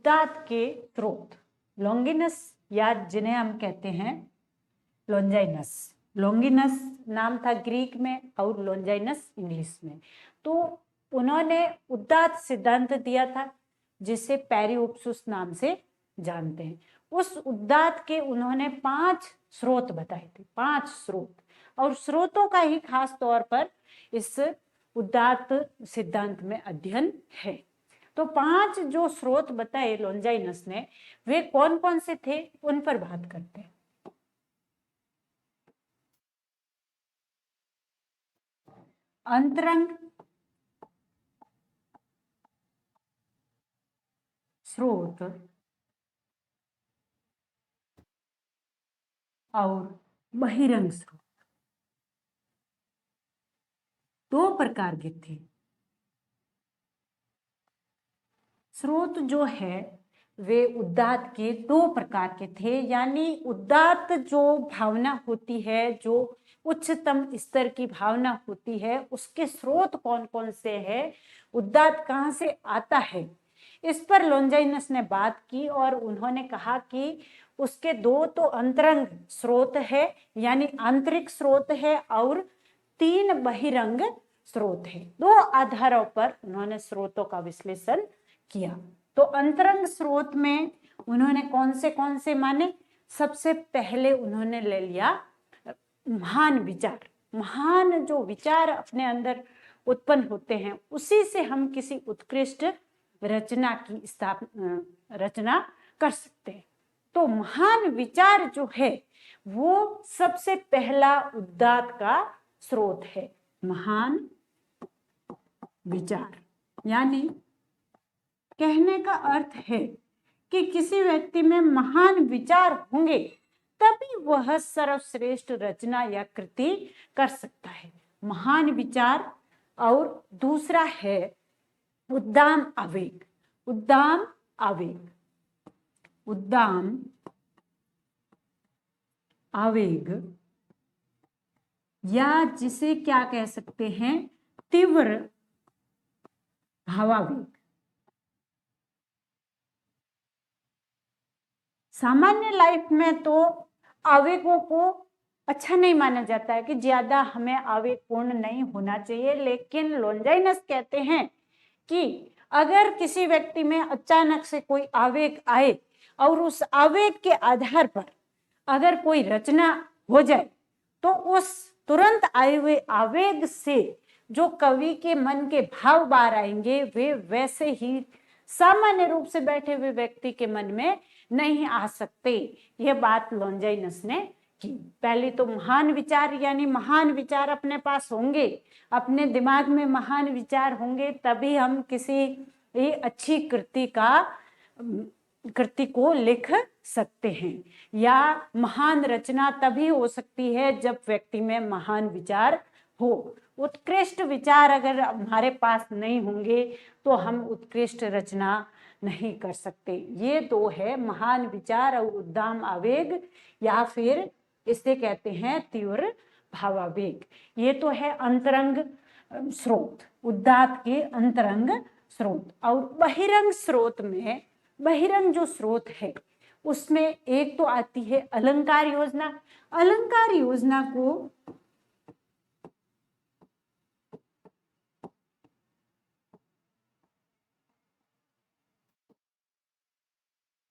उद्दात के स्रोत लॉन्गिनस, या जिन्हें हम कहते हैं लॉन्जाइनस। लॉन्गिनस नाम था ग्रीक में और लॉन्जाइनस इंग्लिश में। तो उन्होंने उद्दात सिद्धांत दिया था जिसे पेरिओप्सिस नाम से जानते हैं। उस उद्दात के उन्होंने 5 स्रोत बताए थे, 5 स्रोत, और स्रोतों का ही खास तौर पर इस उद्दात सिद्धांत में अध्ययन है। तो 5 जो स्रोत बताए लॉन्जाइनस ने, वे कौन कौन से थे उन पर बात करते हैं। अंतरंग स्रोत और बहिरंग स्रोत, 2 प्रकार के थे। स्रोत जो है वे उद्दात के 2 प्रकार के थे, यानी उद्दात जो भावना होती है, जो उच्चतम स्तर की भावना होती है, उसके स्रोत कौन कौन से हैं, उद्दात कहाँ से आता है, इस पर लॉन्जाइनस ने बात की और उन्होंने कहा कि उसके 2 तो अंतरंग स्रोत है, यानी आंतरिक स्रोत है, और 3 बहिरंग स्रोत है। 2 आधारों पर उन्होंने स्रोतों का विश्लेषण किया। तो अंतरंग स्रोत में उन्होंने कौन से माने? सबसे पहले उन्होंने ले लिया महान विचार। महान जो विचार अपने अंदर उत्पन्न होते हैं, उसी से हम किसी उत्कृष्ट रचना की रचना कर सकते हैं। तो महान विचार जो है वो सबसे पहला उद्दात का स्रोत है। महान विचार, यानी कहने का अर्थ है कि किसी व्यक्ति में महान विचार होंगे तभी वह सर्वश्रेष्ठ रचना या कृति कर सकता है। महान विचार। और दूसरा है उद्दाम आवेग। उद्दाम आवेग, उद्दाम आवेग, या जिसे क्या कह सकते हैं, तीव्र भावावेग। सामान्य लाइफ में तो आवेगों को अच्छा नहीं माना जाता है कि ज्यादा हमें आवेगपूर्ण नहीं होना चाहिए, लेकिन लॉन्जाइनस कहते हैं कि अगर किसी व्यक्ति में अचानक से कोई आवेग आए और उस आवेग के आधार पर अगर कोई रचना हो जाए, तो उस तुरंत आए हुए आवेग से जो कवि के मन के भाव बाहर आएंगे, वे वैसे ही सामान्य रूप से बैठे हुए व्यक्ति के मन में नहीं आ सकते। यह बात लॉन्जाइनस ने की। पहले तो महान विचार, यानी महान विचार अपने पास होंगे, अपने दिमाग में महान विचार होंगे, तभी हम किसी अच्छी कृति को लिख सकते हैं। या महान रचना तभी हो सकती है जब व्यक्ति में महान विचार हो। उत्कृष्ट विचार अगर हमारे पास नहीं होंगे तो हम उत्कृष्ट रचना नहीं कर सकते। ये 2 है, महान विचार और उद्दाम आवेग, या फिर इसे कहते हैं तीव्र भावावेग। ये तो है अंतरंग स्रोत, उद्दात के अंतरंग स्रोत। और बहिरंग स्रोत में, बहिरंग जो स्रोत है उसमें एक तो आती है अलंकार योजना। अलंकार योजना को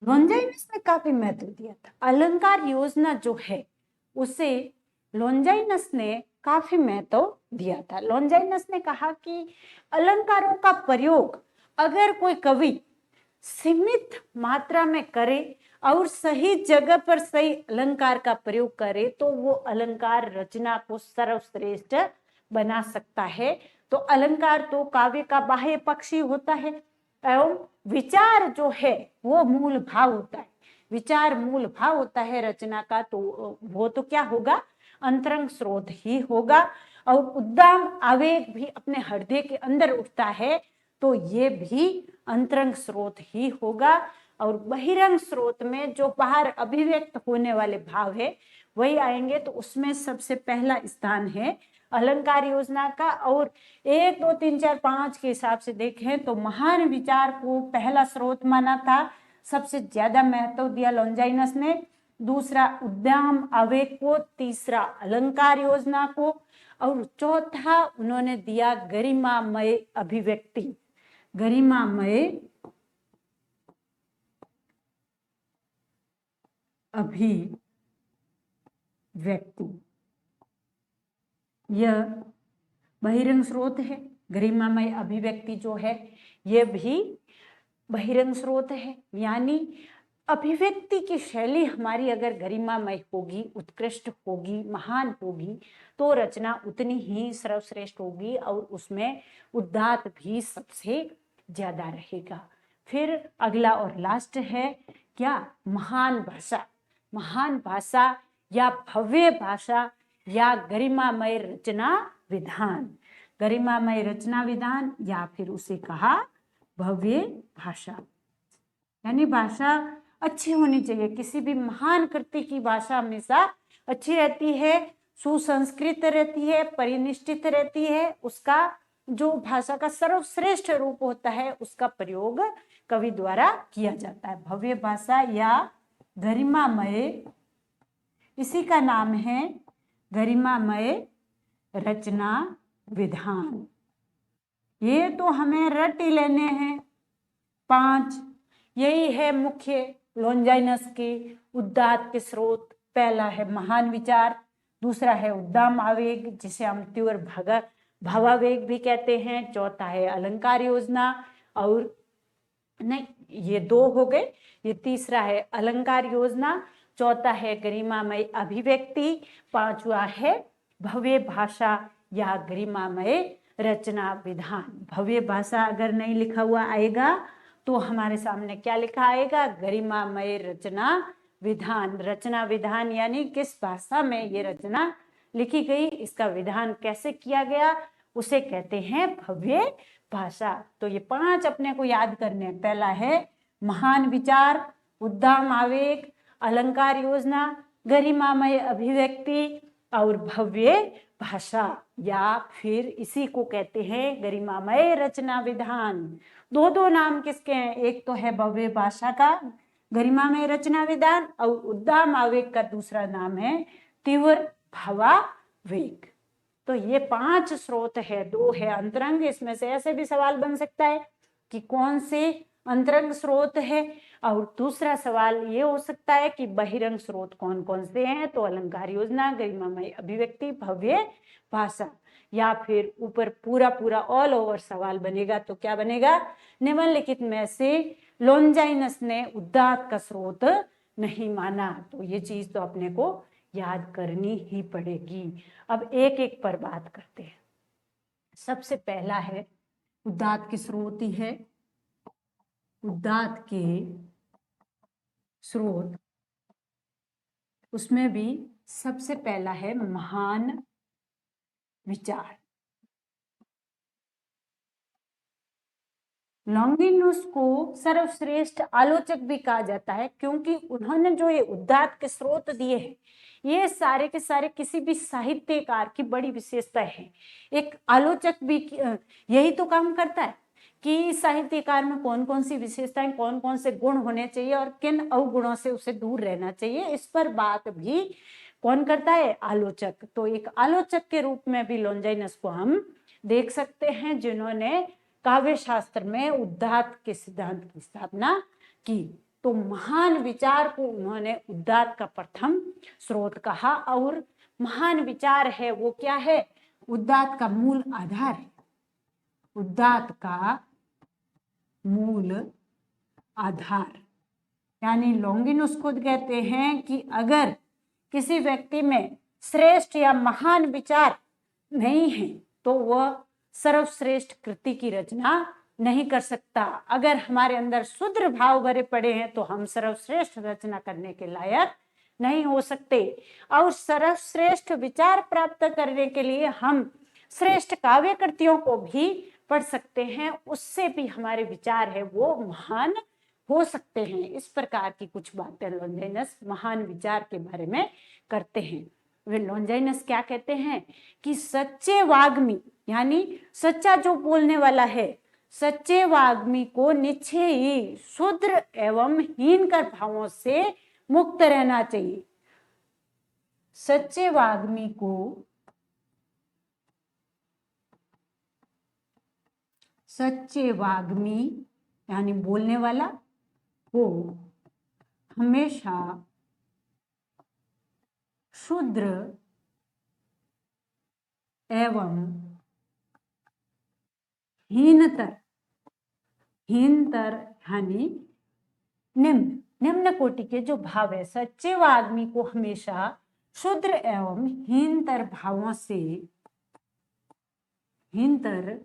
लॉन्जाइनस ने काफी महत्व दिया था। अलंकार योजना जो है उसे लॉन्जाइनस ने काफी महत्व दिया था। लॉन्जाइनस ने कहा कि अलंकारों का प्रयोग अगर कोई कवि सीमित मात्रा में करे और सही जगह पर सही अलंकार का प्रयोग करे तो वो अलंकार रचना को सर्वश्रेष्ठ बना सकता है। तो अलंकार तो काव्य का बाह्य पक्ष ही होता है, एवं विचार जो है वो मूल भाव होता है। विचार मूल भाव होता है रचना का, तो वो तो क्या होगा, अंतरंग स्रोत ही होगा। और उद्दाम आवेग भी अपने हृदय के अंदर उठता है, तो ये भी अंतरंग स्रोत ही होगा। और बहिरंग स्रोत में जो बाहर अभिव्यक्त होने वाले भाव है वही आएंगे। तो उसमें सबसे पहला स्थान है अलंकार योजना का। और 1 2 3 4 5 के हिसाब से देखें तो महान विचार को पहला स्रोत माना था, सबसे ज्यादा महत्व दिया लॉन्जाइनस ने, दूसरा उद्दाम आवेग को, तीसरा अलंकार योजना को, और चौथा उन्होंने दिया गरिमामय अभिव्यक्ति, गरिमामय अभिव्यक्ति। यह बहिरंग स्रोत है। गरिमामय अभिव्यक्ति जो है यह भी बहिरंग स्रोत है, यानी अभिव्यक्ति की शैली हमारी अगर गरिमामय होगी, उत्कृष्ट होगी, महान होगी, तो रचना उतनी ही सर्वश्रेष्ठ होगी और उसमें उदात्त भी सबसे ज्यादा रहेगा। फिर अगला और लास्ट है क्या, महान भाषा। महान भाषा या भव्य भाषा या गरिमामय रचना विधान, गरिमामय रचना विधान या फिर उसे कहा भव्य भाषा। यानी भाषा अच्छी होनी चाहिए। किसी भी महान कृति की भाषा हमेशा अच्छी रहती है, सुसंस्कृत रहती है, परिनिष्ठित रहती है। उसका जो भाषा का सर्वश्रेष्ठ रूप होता है उसका प्रयोग कवि द्वारा किया जाता है। भव्य भाषा या गरिमामय, इसी का नाम है गरिमामय रचना विधान। ये तो हमें रट ही लेने हैं 5। यही है मुख्य लॉन्जाइनस के उदात्त के स्रोत। पहला है महान विचार, दूसरा है उद्दाम आवेग जिसे हम तीव्र भावावेग भी कहते हैं, चौथा है अलंकार योजना, और नहीं ये 2 हो गए, ये तीसरा है अलंकार योजना, चौथा है गरिमामय अभिव्यक्ति, पांचवा है भव्य भाषा या गरिमामय रचना विधान। भव्य भाषा अगर नहीं लिखा हुआ आएगा तो हमारे सामने क्या लिखा आएगा, गरिमामय रचना विधान। रचना विधान यानी किस भाषा में ये रचना लिखी गई, इसका विधान कैसे किया गया, उसे कहते हैं भव्य भाषा। तो ये 5 अपने को याद करने हैं। पहला है महान विचार, उद्दाम आवेग, अलंकार योजना, गरिमामय अभिव्यक्ति और भव्य भाषा, या फिर इसी को कहते हैं गरिमामय रचना विधान। 2 नाम किसके हैं, एक तो है भव्य भाषा का गरिमामय रचना विधान और उद्दाम आवेग का दूसरा नाम है तीव्र भावावेग। तो ये 5 स्रोत है, 2 है अंतरंग। इसमें से ऐसे भी सवाल बन सकता है कि कौन से अंतरंग स्रोत है, और दूसरा सवाल ये हो सकता है कि बहिरंग स्रोत कौन कौन से हैं, तो अलंकार योजना, गरिमामय अभिव्यक्ति, भव्य भाषा। या फिर ऊपर पूरा ऑल ओवर सवाल बनेगा तो क्या बनेगा, निम्नलिखित में से लॉन्जाइनस ने उदात्त का स्रोत नहीं माना। तो ये चीज तो अपने को याद करनी ही पड़ेगी। अब एक एक पर बात करते हैं। सबसे पहला है उदात्त के स्रोत ही है, उदात्त के स्रोत। उसमें भी सबसे पहला है महान विचार। लॉन्गिनस को सर्वश्रेष्ठ आलोचक भी कहा जाता है, क्योंकि उन्होंने जो ये उदात्त के स्रोत दिए हैं ये सारे के सारे किसी भी साहित्यकार की बड़ी विशेषता है। एक आलोचक भी यही तो काम करता है कि साहित्यकार में कौन कौन सी विशेषताएं, कौन कौन से गुण होने चाहिए और किन अवगुणों से उसे दूर रहना चाहिए, इस पर बात भी कौन करता है, आलोचक। तो एक आलोचक के रूप में भी लॉन्जाइनस को हम देख सकते हैं, जिन्होंने काव्य शास्त्र में उदात्त के सिद्धांत की स्थापना की। तो महान विचार को उन्होंने उदात्त का प्रथम स्रोत कहा, और महान विचार है वो क्या है, उदात्त का मूल आधार है, उदात्त का मूल आधार। यानी लॉन्गिनस खुद कहते हैं कि अगर किसी व्यक्ति में श्रेष्ठ या महान विचार नहीं है तो वह सर्वश्रेष्ठ कृति की रचना नहीं कर सकता। अगर हमारे अंदर शुद्र भाव भरे पड़े हैं तो हम सर्वश्रेष्ठ रचना करने के लायक नहीं हो सकते। और सर्वश्रेष्ठ विचार प्राप्त करने के लिए हम श्रेष्ठ काव्य कृतियों को भी पढ़ सकते हैं, उससे भी हमारे विचार है वो महान हो सकते हैं। इस प्रकार की कुछ बातें लॉन्जाइनस महान विचार के बारे में करते हैं। वे लॉन्जाइनस क्या कहते हैं कि सच्चे वाग्मी यानी सच्चा जो बोलने वाला है, सच्चे वाग्मी को निश्चय ही शूद्र एवं हीनकर भावों से मुक्त रहना चाहिए। सच्चे वाग्मी को सच्चे वाग्मी यानी बोलने वाला को हमेशा शूद्र एवं हीनतर यानी निम्न कोटि के जो भाव है, सच्चे आदमी को हमेशा शूद्र एवं हीनतर भावों से, हीनतर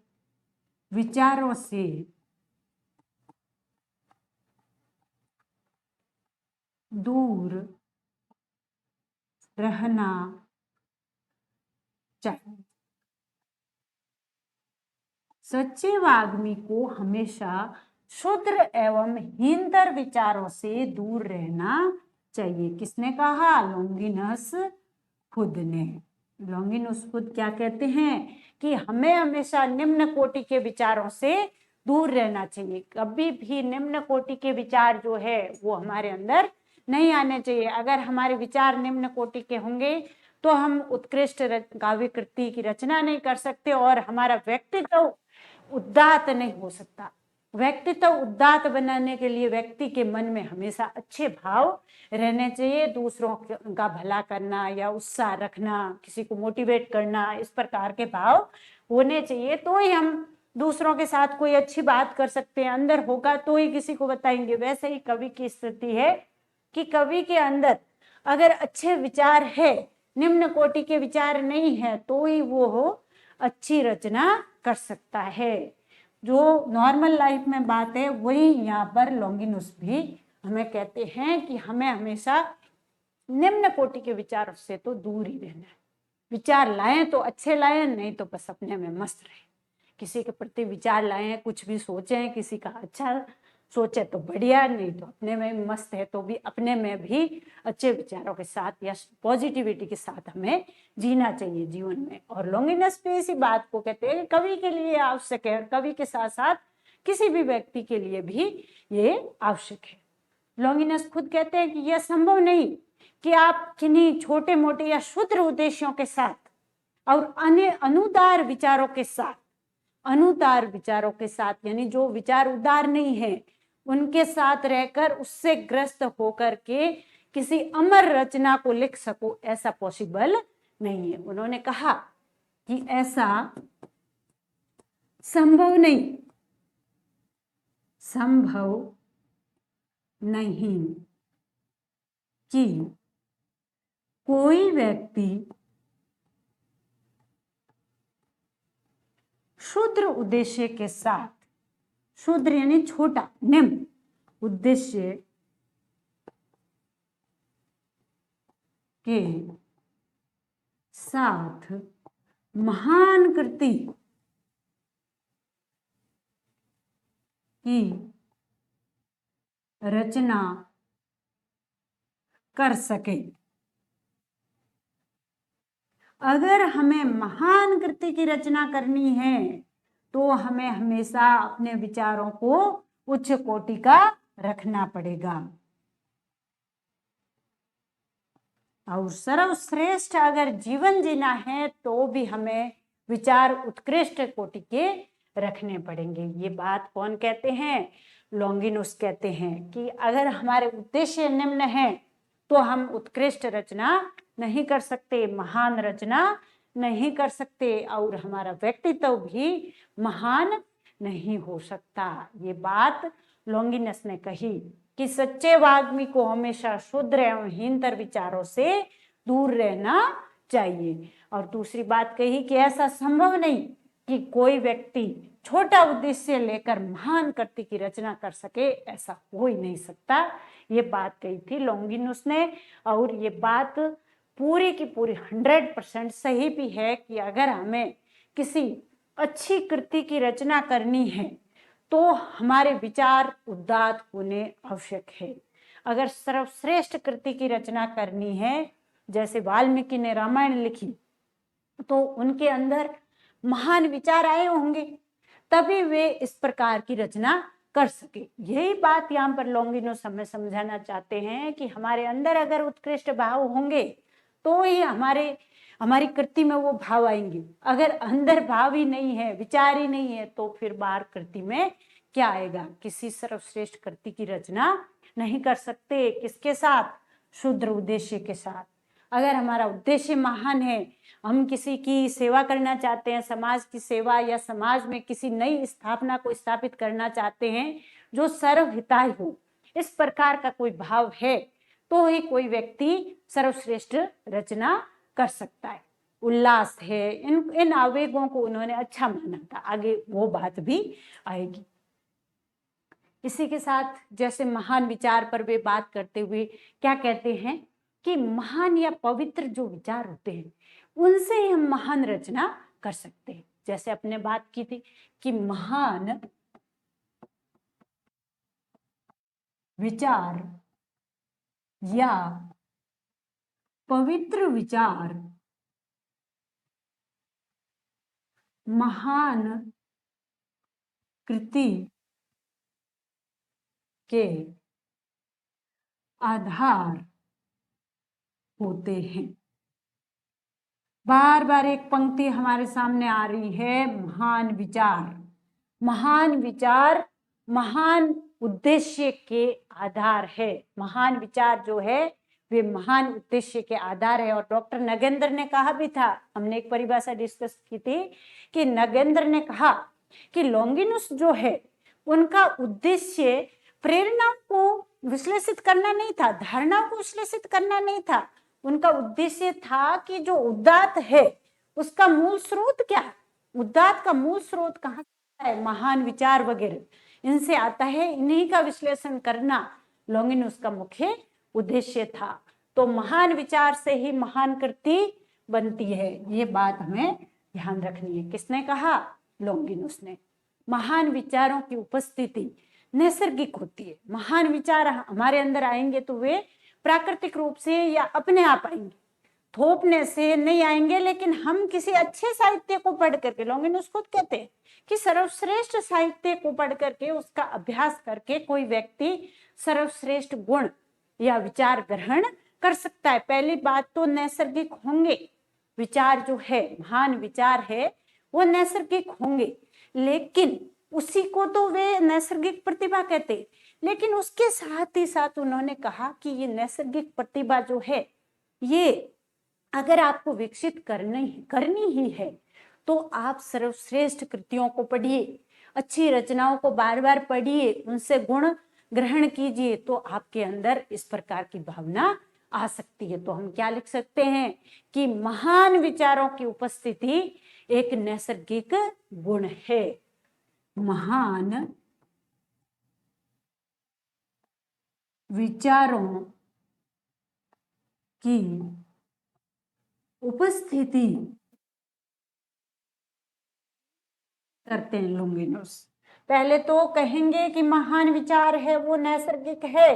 विचारों से दूर रहना चाहिए। सच्चे वाग्मी को हमेशा शूद्र एवं हीनतर विचारों से दूर रहना चाहिए। किसने कहा? लॉन्गिनस खुद ने। लॉन्गिनस खुद क्या कहते हैं कि हमें हमेशा निम्न कोटि के विचारों से दूर रहना चाहिए। कभी भी निम्न कोटि के विचार जो है वो हमारे अंदर नहीं आने चाहिए। अगर हमारे विचार निम्न कोटि के होंगे तो हम उत्कृष्ट काव्य कृति की रचना नहीं कर सकते और हमारा व्यक्तित्व उदात्त नहीं हो सकता। व्यक्तित्व उदात्त बनाने के लिए व्यक्ति के मन में हमेशा अच्छे भाव रहने चाहिए। दूसरों का भला करना या उत्साह रखना, किसी को मोटिवेट करना, इस प्रकार के भाव होने चाहिए, तो ही हम दूसरों के साथ कोई अच्छी बात कर सकते हैं। अंदर होगा तो ही किसी को बताएंगे। वैसे ही कवि की स्थिति है कि कवि के अंदर अगर अच्छे विचार है, निम्न कोटि के विचार नहीं है, तो ही वो अच्छी रचना कर सकता है। जो नॉर्मल लाइफ में बात है वही यहाँ पर लॉन्गिनुस भी हमें कहते हैं कि हमें हमेशा निम्न कोटि के विचारों से तो दूर ही रहना है। विचार लाएं तो अच्छे लाएं, नहीं तो बस अपने में मस्त रहे। किसी के प्रति विचार लाएं, कुछ भी सोचें, किसी का अच्छा सोचे तो बढ़िया, नहीं तो अपने में मस्त है तो भी अपने में भी अच्छे विचारों के साथ या पॉजिटिविटी के साथ हमें जीना चाहिए जीवन में। और लॉन्गिनस पे इसी बात को कहते हैं कवि के लिए आवश्यक है और कवि के साथ साथ किसी भी व्यक्ति के लिए भी ये आवश्यक है। लॉन्गिनस खुद कहते हैं कि यह संभव नहीं कि आप किन्हीं छोटे मोटे या क्षुद्र उद्देश्यों के साथ और अन्य अनुदार विचारों के साथ, अनुदार विचारों के साथ यानी जो विचार उदार नहीं है उनके साथ रहकर उससे ग्रस्त होकर के किसी अमर रचना को लिख सको, ऐसा पॉसिबल नहीं है। उन्होंने कहा कि ऐसा संभव नहीं, संभव नहीं कि कोई व्यक्ति क्षुद्र उद्देश्य के साथ, क्षुद्र यानी छोटा, निम्न उद्देश्य के साथ महान कृति की रचना कर सके। अगर हमें महान कृति की रचना करनी है तो हमें हमेशा अपने विचारों को उच्च कोटि का रखना पड़ेगा और सर्वश्रेष्ठ अगर जीवन जीना है तो भी हमें विचार उत्कृष्ट कोटि के रखने पड़ेंगे। ये बात कौन कहते हैं? लॉन्गिनुस कहते हैं कि अगर हमारे उद्देश्य निम्न है तो हम उत्कृष्ट रचना नहीं कर सकते, महान रचना नहीं कर सकते और हमारा व्यक्तित्व भी महान नहीं हो सकता। ये बात लॉन्गिनस ने कही कि सच्चे वाग्मी को हमेशा शूद्र एवं हीनतर विचारों से दूर रहना चाहिए। और दूसरी बात कही कि ऐसा संभव नहीं कि कोई व्यक्ति छोटा उद्देश्य लेकर महान कृति की रचना कर सके, ऐसा हो ही नहीं सकता। ये बात कही थी लॉन्गिनुस ने और ये बात पूरी की पूरी 100% सही भी है कि अगर हमें किसी अच्छी कृति की रचना करनी है तो हमारे विचार उदात्त होने आवश्यक है। अगर सर्वश्रेष्ठ कृति की रचना करनी है, जैसे वाल्मीकि ने रामायण लिखी, तो उनके अंदर महान विचार आए होंगे, तभी वे इस प्रकार की रचना कर सके। यही बात यहाँ पर लॉन्गिनोस हमें समझाना चाहते हैं कि हमारे अंदर अगर उत्कृष्ट भाव होंगे तो ही हमारी कृति में वो भाव आएंगे। अगर अंदर भाव ही नहीं है, विचार ही नहीं है, तो फिर बाहर कृति में क्या आएगा? किसी सर्वश्रेष्ठ कृति की रचना नहीं कर सकते। किसके साथ? शुद्र उद्देश्य के साथ। अगर हमारा उद्देश्य महान है, हम किसी की सेवा करना चाहते हैं, समाज की सेवा, या समाज में किसी नई स्थापना को स्थापित करना चाहते हैं जो सर्वहिताय हो, इस प्रकार का कोई भाव है, तो ही कोई व्यक्ति सर्वश्रेष्ठ रचना कर सकता है। उल्लास है, इन आवेगों को उन्होंने अच्छा माना था। आगे वो बात भी आएगी। इसी के साथ जैसे महान विचार पर वे बात करते हुए क्या कहते हैं कि महान या पवित्र जो विचार होते हैं उनसे ही हम महान रचना कर सकते हैं। जैसे अपने बात की थी कि महान विचार या पवित्र विचार महान कृति के आधार होते हैं। बार बार एक पंक्ति हमारे सामने आ रही है, महान विचार। महान विचार महान उद्देश्य के आधार है। महान विचार जो है वे महान उद्देश्य के आधार है। और डॉक्टर नगेंद्र ने कहा भी था, हमने एक परिभाषा डिस्कस की थी कि नगेंद्र ने कहा कि लॉन्गिनुस जो है उनका उद्देश्य प्रेरणा को विश्लेषित करना नहीं था, धारणा को विश्लेषित करना नहीं था। उनका उद्देश्य था कि जो उदात्त है उसका मूल स्रोत क्या है, उदात्त का मूल स्रोत कहाँ है, महान विचार वगैरह इनसे आता है, इन्हीं का विश्लेषण करना लॉन्गिनुस का मुख्य उद्देश्य था। तो महान विचार से ही महान कृति बनती है, ये बात हमें ध्यान रखनी है। किसने कहा? लॉन्गिनुस ने। महान विचारों की उपस्थिति नैसर्गिक होती है। महान विचार हमारे अंदर आएंगे तो वे प्राकृतिक रूप से या अपने आप आएंगे, थोपने से नहीं आएंगे। लेकिन हम किसी अच्छे साहित्य को पढ़ करके, लॉन्गिनुस खुद कहते हैं कि सर्वश्रेष्ठ साहित्य को पढ़ करके, उसका अभ्यास करके कोई व्यक्ति सर्वश्रेष्ठ गुण या विचार ग्रहण कर सकता है। पहली बात तो नैसर्गिक होंगे विचार, जो है महान विचार है वो नैसर्गिक होंगे, लेकिन उसी को तो वे नैसर्गिक प्रतिभा कहते। लेकिन उसके साथ ही साथ उन्होंने कहा कि ये नैसर्गिक प्रतिभा जो है, ये अगर आपको विकसित करनी ही है तो आप सर्वश्रेष्ठ कृतियों को पढ़िए, अच्छी रचनाओं को बार बार पढ़िए, उनसे गुण ग्रहण कीजिए, तो आपके अंदर इस प्रकार की भावना आ सकती है। तो हम क्या लिख सकते हैं कि महान विचारों की उपस्थिति एक नैसर्गिक गुण है। महान विचारों की उपस्थिति करते हैं लॉन्गिनुस। पहले तो कहेंगे कि महान विचार है वो नैसर्गिक है,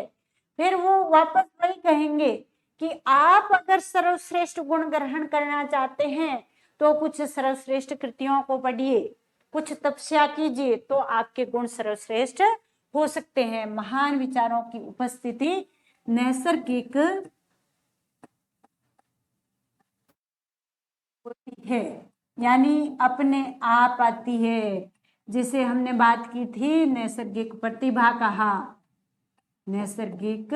फिर वो वापस वही कहेंगे कि आप अगर सर्वश्रेष्ठ गुण ग्रहण करना चाहते हैं तो कुछ सर्वश्रेष्ठ कृतियों को पढ़िए, कुछ तपस्या कीजिए, तो आपके गुण सर्वश्रेष्ठ हो सकते हैं। महान विचारों की उपस्थिति नैसर्गिक होती है, यानी अपने आप आती है। जिसे हमने बात की थी नैसर्गिक प्रतिभा कहा, नैसर्गिक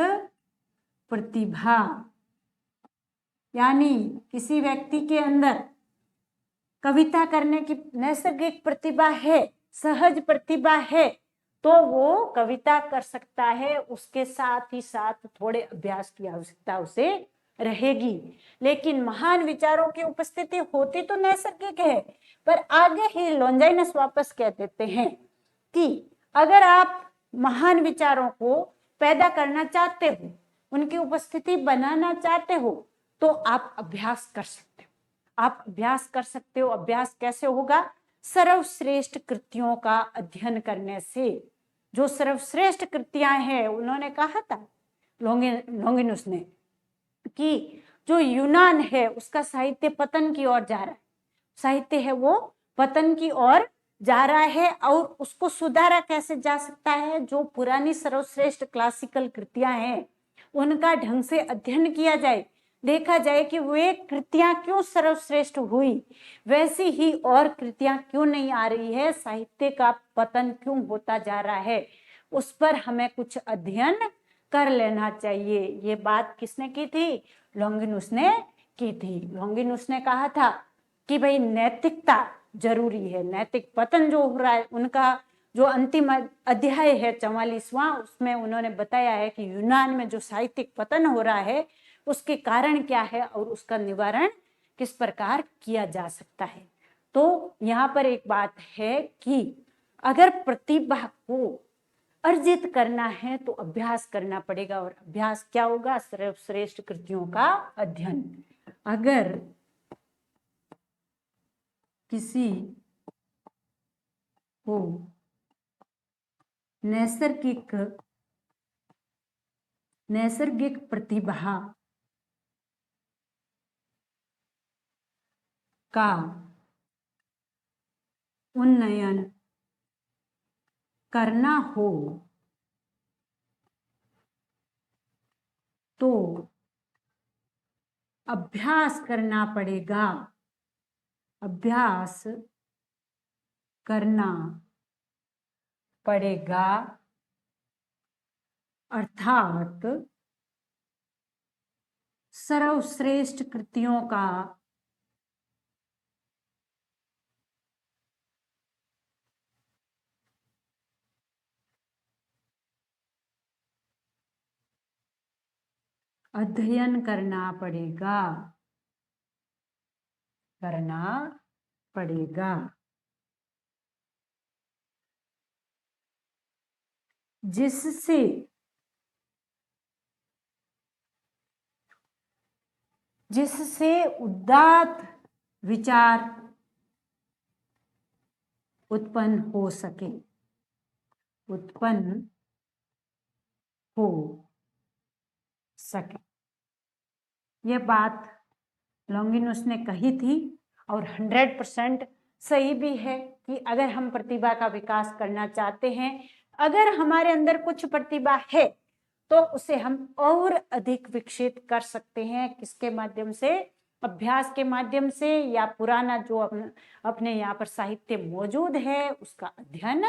प्रतिभा यानी किसी व्यक्ति के अंदर कविता करने की नैसर्गिक प्रतिभा है, सहज प्रतिभा है, तो वो कविता कर सकता है। उसके साथ ही साथ थोड़े अभ्यास की आवश्यकता उसे रहेगी। लेकिन महान विचारों की उपस्थिति होती तो नैसर्गिक है, पर आगे ही लॉन्जाइनस वापस कह देते हैं कि अगर आप महान विचारों को पैदा करना चाहते हो, उनकी उपस्थिति बनाना चाहते हो, तो आप अभ्यास कर सकते हो। आप अभ्यास कर सकते हो। अभ्यास कैसे होगा? सर्वश्रेष्ठ कृतियों का अध्ययन करने से। जो सर्वश्रेष्ठ कृतियां हैं, उन्होंने कहा था लॉन्गिनुस ने कि जो यूनान है उसका साहित्य पतन की ओर जा रहा है, साहित्य है वो पतन की ओर जा रहा है और उसको सुधारा कैसे जा सकता है। जो पुरानी सर्वश्रेष्ठ क्लासिकल कृतियां हैं उनका ढंग से अध्ययन किया जाए, देखा जाए कि वे कृतियां क्यों सर्वश्रेष्ठ हुई, वैसी ही और कृतियां क्यों नहीं आ रही है, साहित्य का पतन क्यों होता जा रहा है, उस पर हमें कुछ अध्ययन कर लेना चाहिए। ये बात किसने की थी? लॉन्गिनुस ने की थी। लॉन्गिनुस ने कहा था कि भाई नैतिकता जरूरी है। नैतिक पतन जो हो रहा है, उनका जो अंतिम अध्याय है 44वां, उसमें उन्होंने बताया है कि यूनान में जो साहित्यिक पतन हो रहा है उसके कारण क्या है और उसका निवारण किस प्रकार किया जा सकता है। तो यहाँ पर एक बात है कि अगर प्रतिभा को अर्जित करना है तो अभ्यास करना पड़ेगा, और अभ्यास क्या होगा? सर्वश्रेष्ठ कृतियों का अध्ययन। अगर किसी को नैसर्गिक प्रतिभा का उन्नयन करना हो तो अभ्यास करना पड़ेगा। अभ्यास करना पड़ेगा अर्थात सर्वश्रेष्ठ कृतियों का अध्ययन करना पड़ेगा जिससे उदात्त विचार उत्पन्न हो सके। यह बात लॉन्गिनुस ने कही थी और 100% सही भी है कि अगर हम प्रतिभा का विकास करना चाहते हैं, अगर हमारे अंदर कुछ प्रतिभा है तो उसे हम और अधिक विकसित कर सकते हैं। किसके माध्यम से? अभ्यास के माध्यम से, या पुराना जो अपने यहाँ पर साहित्य मौजूद है उसका अध्ययन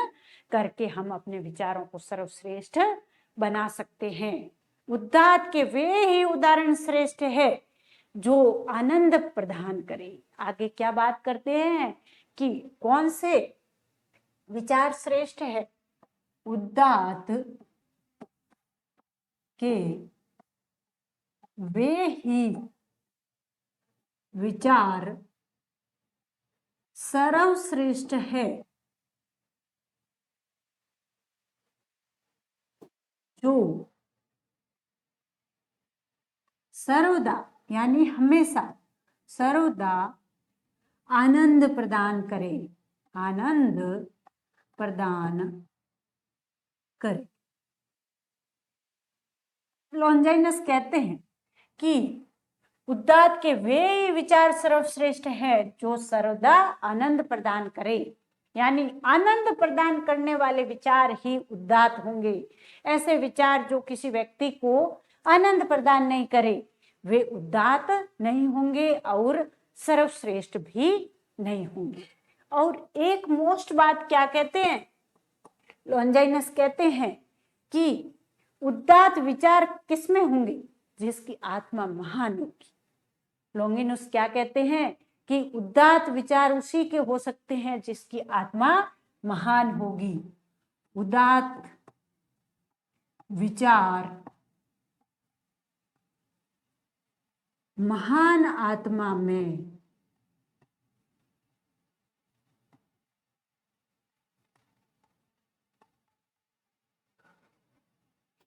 करके हम अपने विचारों को सर्वश्रेष्ठ बना सकते हैं। उदात्त के वे ही उदाहरण श्रेष्ठ है जो आनंद प्रदान करे। आगे क्या बात करते हैं कि कौन से विचार श्रेष्ठ है? उदात्त के वे ही विचार सर्वश्रेष्ठ है जो सर्वदा, यानी हमेशा, सर्वदा आनंद प्रदान करे। लॉन्जाइनस कहते हैं कि उदात्त के वे विचार सर्वश्रेष्ठ है जो सर्वदा आनंद प्रदान करे, यानी आनंद प्रदान करने वाले विचार ही उदात्त होंगे। ऐसे विचार जो किसी व्यक्ति को आनंद प्रदान नहीं करे वे उदात्त नहीं होंगे और सर्वश्रेष्ठ भी नहीं होंगे। और एक मोस्ट बात क्या कहते हैं लॉन्जाइनस? कहते हैं कि उदात्त विचार किसमें होंगे? जिसकी आत्मा महान होगी। लॉन्गिनुस क्या कहते हैं कि उदात्त विचार उसी के हो सकते हैं जिसकी आत्मा महान होगी। उदात्त विचार महान आत्मा में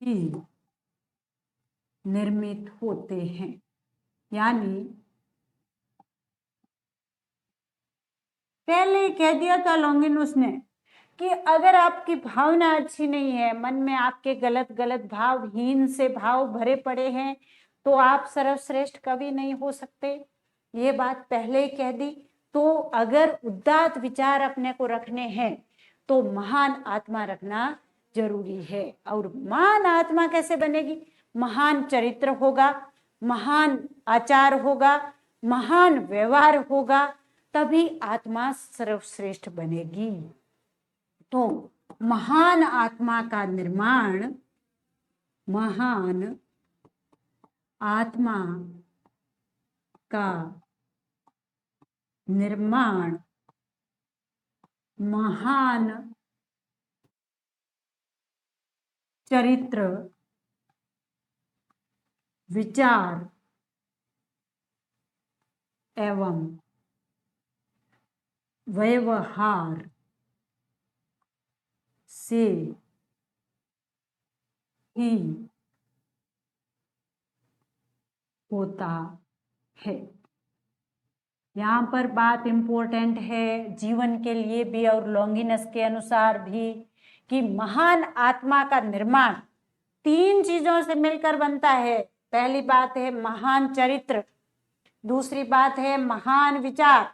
ही निर्मित होते हैं। यानी पहले कह दिया था लॉन्गिनुस ने कि अगर आपकी भावना अच्छी नहीं है, मन में आपके गलत गलत भाव, हीन से भाव भरे पड़े हैं, तो आप सर्वश्रेष्ठ कभी नहीं हो सकते। ये बात पहले ही कह दी। तो अगर उदात्त विचार अपने को रखने हैं तो महान आत्मा रखना जरूरी है। और महान आत्मा कैसे बनेगी? महान चरित्र होगा, महान आचार होगा, महान व्यवहार होगा, तभी आत्मा सर्वश्रेष्ठ बनेगी। तो महान आत्मा का निर्माण, महान आत्मा का निर्माण महान चरित्र, विचार एवं व्यवहार से ही होता है। यहाँ पर बात इंपॉर्टेंट है जीवन के लिए भी और लॉन्गिनस के अनुसार भी, कि महान आत्मा का निर्माण 3 चीजों से मिलकर बनता है। पहली बात है महान चरित्र, दूसरी बात है महान विचार,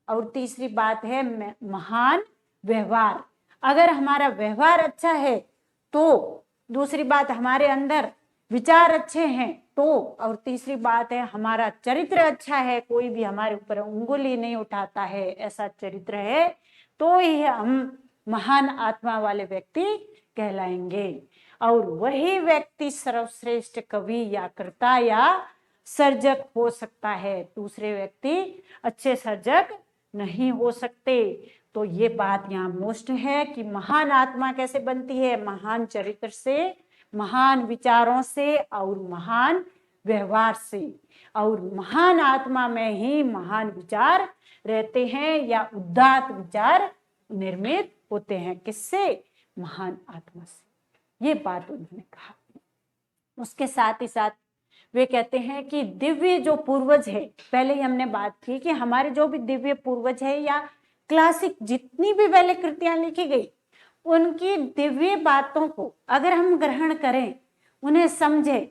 और तीसरी बात है महान व्यवहार। अगर हमारा व्यवहार अच्छा है तो, दूसरी बात हमारे अंदर विचार अच्छे हैं तो, और तीसरी बात है हमारा चरित्र अच्छा है, कोई भी हमारे ऊपर उंगली नहीं उठाता है, ऐसा चरित्र है, तो ही हम महान आत्मा वाले व्यक्ति कहलाएंगे। और वही व्यक्ति सर्वश्रेष्ठ कवि या कर्ता या सर्जक हो सकता है, दूसरे व्यक्ति अच्छे सर्जक नहीं हो सकते। तो ये बात यहाँ मोस्ट है कि महान आत्मा कैसे बनती है? महान चरित्र से, महान विचारों से और महान व्यवहार से। और महान आत्मा में ही महान विचार रहते हैं या उदात्त विचार निर्मित होते हैं। किससे? महान आत्मा से। ये बात उन्होंने कहा। उसके साथ ही साथ वे कहते हैं कि दिव्य जो पूर्वज है, पहले ही हमने बात की कि हमारे जो भी दिव्य पूर्वज है या क्लासिक जितनी भी पहले कृतियां लिखी गई, उनकी दिव्य बातों को अगर हम ग्रहण करें, उन्हें समझें,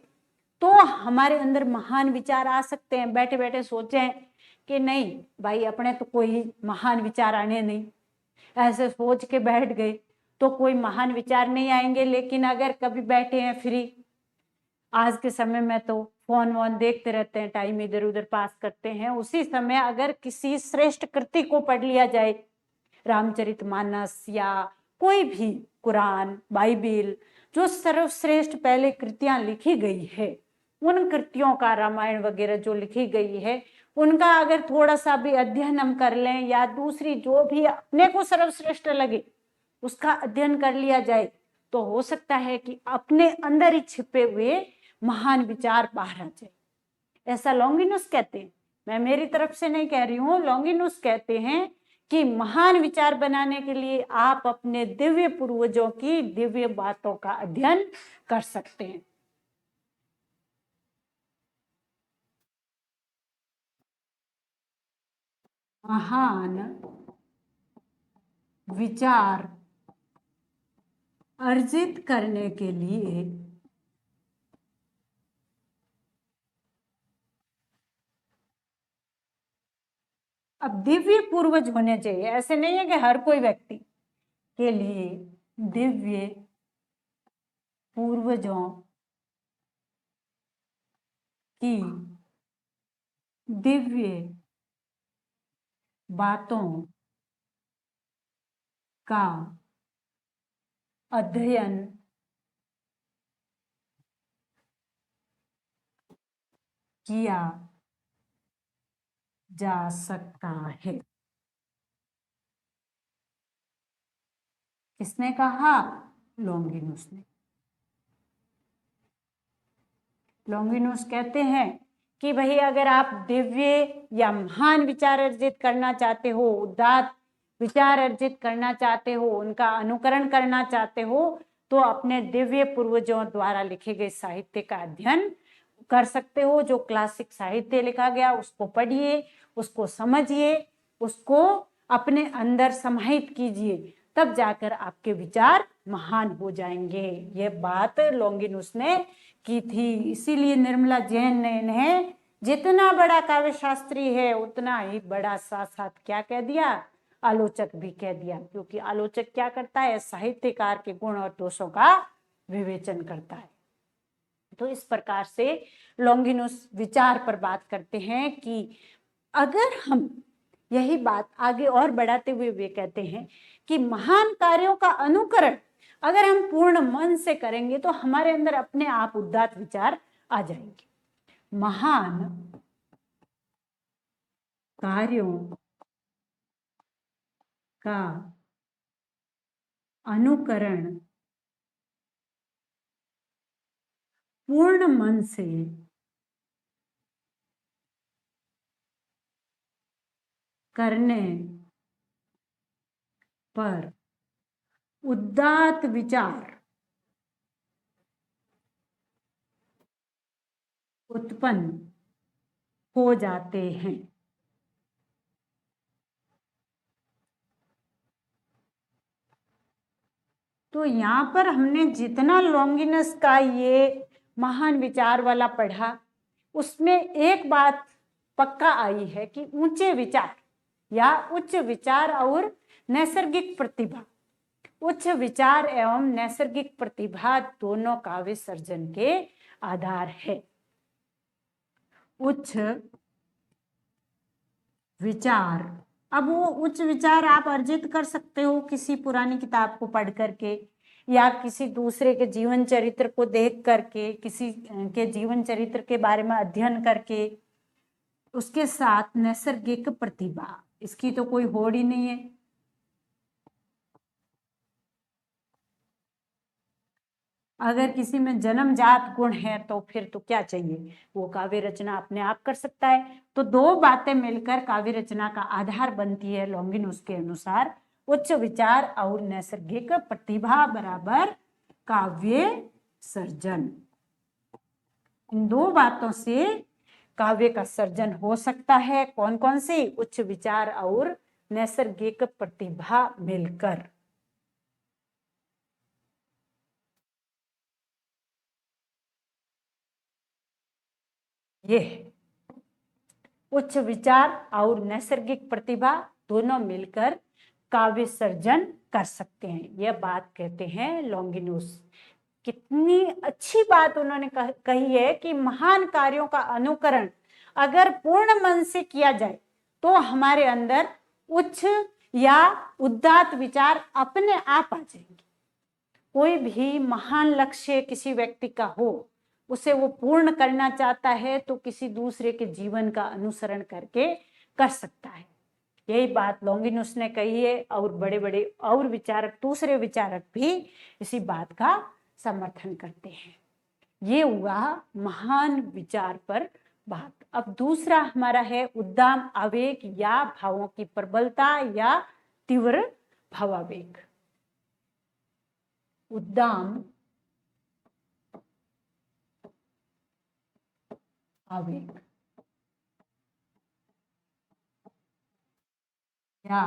तो हमारे अंदर महान विचार आ सकते हैं। बैठे बैठे सोचें कि नहीं भाई अपने तो कोई महान विचार आने नहीं, ऐसे सोच के बैठ गए तो कोई महान विचार नहीं आएंगे। लेकिन अगर कभी बैठे हैं फ्री, आज के समय में तो फोन वोन देखते रहते हैं, टाइम इधर उधर पास करते हैं, उसी समय अगर किसी श्रेष्ठ कृति को पढ़ लिया जाए, रामचरितमानस या कोई भी कुरान, बाइबिल, जो सर्वश्रेष्ठ पहले कृतियां लिखी गई है, उन कृतियों का, रामायण वगैरह जो लिखी गई है, उनका अगर थोड़ा सा भी अध्ययन हम कर लें या दूसरी जो भी अपने को सर्वश्रेष्ठ लगे उसका अध्ययन कर लिया जाए, तो हो सकता है कि अपने अंदर ही छिपे हुए महान विचार बाहर आ जाए। ऐसा लॉन्गिनस कहते हैं, मैं मेरी तरफ से नहीं कह रही हूं, लॉन्गिनस कहते हैं कि महान विचार बनाने के लिए आप अपने दिव्य पूर्वजों की दिव्य बातों का अध्ययन कर सकते हैं। महान विचार अर्जित करने के लिए अब दिव्य पूर्वज होने चाहिए। ऐसे नहीं है कि हर कोई व्यक्ति के लिए दिव्य पूर्वजों की दिव्य बातों का अध्ययन किया जा सकता है। किसने कहा? लॉन्गिनस ने। लॉन्गिनस कहते हैं कि भाई अगर आप दिव्य या महान विचार अर्जित करना चाहते हो, उदात्त विचार अर्जित करना चाहते हो, उनका अनुकरण करना चाहते हो, तो अपने दिव्य पूर्वजों द्वारा लिखे गए साहित्य का अध्ययन कर सकते हो। जो क्लासिक साहित्य लिखा गया उसको पढ़िए, उसको समझिए, उसको अपने अंदर समाहित कीजिए, तब जाकर आपके विचार महान हो जाएंगे। ये बात लॉन्गिनस ने की थी। इसीलिए निर्मला जैन ने इन्हें जितना बड़ा काव्य शास्त्री है उतना ही बड़ा साथ साथ क्या कह दिया, आलोचक भी कह दिया, क्योंकि आलोचक क्या करता है, साहित्यकार के गुण और दोषों का विवेचन करता है। तो इस प्रकार से लॉन्गिनुस विचार पर बात करते हैं कि अगर हम यही बात आगे और बढ़ाते हुए वे कहते हैं कि महान कार्यों का अनुकरण अगर हम पूर्ण मन से करेंगे तो हमारे अंदर अपने आप उदात्त विचार आ जाएंगे। महान कार्यों का अनुकरण पूर्ण मन से करने पर उदात्त विचार उत्पन्न हो जाते हैं। तो यहाँ पर हमने जितना लॉन्गिनस का ये महान विचार वाला पढ़ा उसमें एक बात पक्का आई है कि ऊंचे विचार या उच्च विचार और नैसर्गिक प्रतिभा, उच्च विचार एवं नैसर्गिक प्रतिभा दोनों काव्य सर्जन के आधार है। उच्च विचार, अब वो उच्च विचार आप अर्जित कर सकते हो किसी पुरानी किताब को पढ़ करके या किसी दूसरे के जीवन चरित्र को देख करके, किसी के जीवन चरित्र के बारे में अध्ययन करके। उसके साथ नैसर्गिक प्रतिभा, इसकी तो कोई होड़ ही नहीं है। अगर किसी में जन्मजात गुण है तो फिर तो क्या चाहिए, वो काव्य रचना अपने आप कर सकता है। तो दो बातें मिलकर काव्य रचना का आधार बनती है लॉन्गिनुस के अनुसार, उच्च विचार और नैसर्गिक प्रतिभा बराबर काव्य सर्जन। इन दो बातों से काव्य का सर्जन हो सकता है। कौन कौन सी, उच्च विचार और नैसर्गिक प्रतिभा मिलकर। ये उच्च विचार और नैसर्गिक प्रतिभा दोनों मिलकर काव्य सर्जन कर सकते हैं, यह बात कहते हैं लॉन्गिनुस। कितनी अच्छी बात उन्होंने कही है कि महान कार्यों का अनुकरण अगर पूर्ण मन से किया जाए तो हमारे अंदर उच्च या उदात्त विचार अपने आप आ जाएंगे। कोई भी महान लक्ष्य किसी व्यक्ति का हो, उसे वो पूर्ण करना चाहता है तो किसी दूसरे के जीवन का अनुसरण करके कर सकता है। यही बात लॉन्गिनुस ने कही है और बड़े बड़े और विचारक, दूसरे विचारक भी इसी बात का समर्थन करते हैं। ये हुआ महान विचार पर बात। अब दूसरा हमारा है उद्दाम आवेग या भावों की प्रबलता या तीव्र भावावेग। उद्दाम आवेग या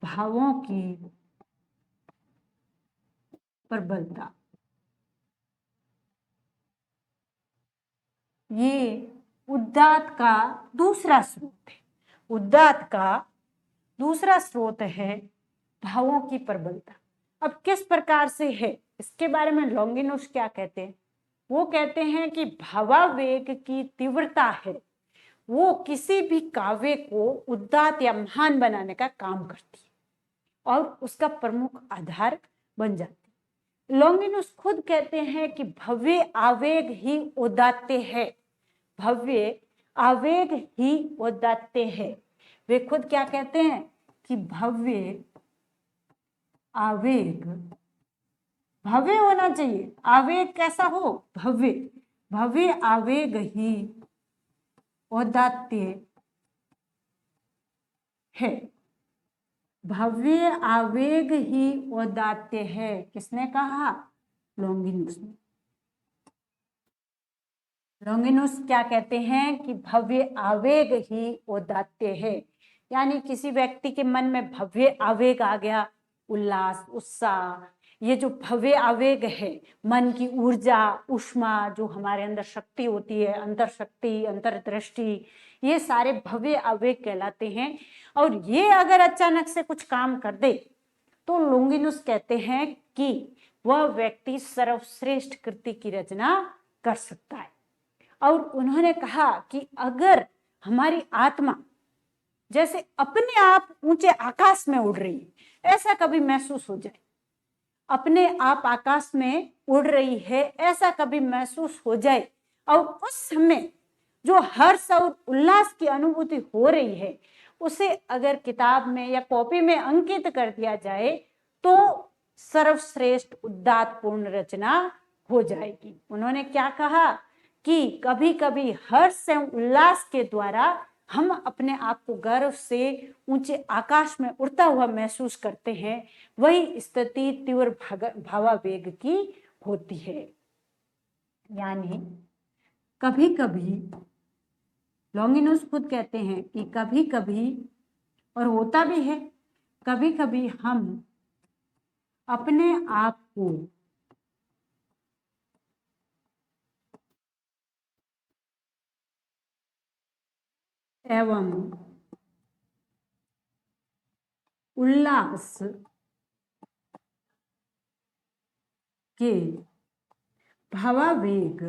भावों की प्रबलता, ये उदात्त का दूसरा स्रोत है। उदात्त का दूसरा स्रोत है भावों की प्रबलता। अब किस प्रकार से है, इसके बारे में लॉन्गिनुस क्या कहते हैं, वो कहते हैं कि भावावेग की तीव्रता है वो किसी भी काव्य को उदात्त या महान बनाने का काम करती है और उसका प्रमुख आधार बन जाती है। लॉन्गिनुस खुद कहते हैं कि भव्य आवेग ही उदात्त है, भव्य आवेग ही उदात्त है। वे खुद क्या कहते हैं कि भव्य आवेग, भव्य होना चाहिए, आवेग कैसा हो, भव्य, भव्य आवेग ही उदात्त है, भव्य आवेग ही उदात्त है। किसने कहा, लॉन्गिनुस ने। लॉन्गिनुस क्या कहते हैं कि भव्य आवेग ही उदात्त है, यानी किसी व्यक्ति के मन में भव्य आवेग आ गया, उल्लास, उत्साह ये जो भव्य आवेग है, मन की ऊर्जा, ऊष्मा, जो हमारे अंदर शक्ति होती है, अंतर शक्ति, अंतर्दृष्टि, ये सारे भव्य आवेग कहलाते हैं। और ये अगर अचानक से कुछ काम कर दे तो लोंगिनुस कहते हैं कि वह व्यक्ति सर्वश्रेष्ठ कृति की रचना कर सकता है। और उन्होंने कहा कि अगर हमारी आत्मा जैसे अपने आप ऊंचे आकाश में उड़ रही है, ऐसा कभी महसूस हो जाए, अपने आप आकाश में उड़ रही है ऐसा कभी महसूस हो जाए, और उस समय जो हर्ष और उल्लास की अनुभूति हो रही है उसे अगर किताब में या कॉपी में अंकित कर दिया जाए तो सर्वश्रेष्ठ उदात्तपूर्ण रचना हो जाएगी। उन्होंने क्या कहा कि कभी कभी हर्ष एवं उल्लास के द्वारा हम अपने आप को गर्व से ऊंचे आकाश में उड़ता हुआ महसूस करते हैं, वही स्थिति तीव्र भावावेग की होती है। यानी कभी कभी लॉन्गिनुस खुद कहते हैं कि कभी कभी, और होता भी है, कभी कभी हम अपने आप को एवं उल्लास के भावावेग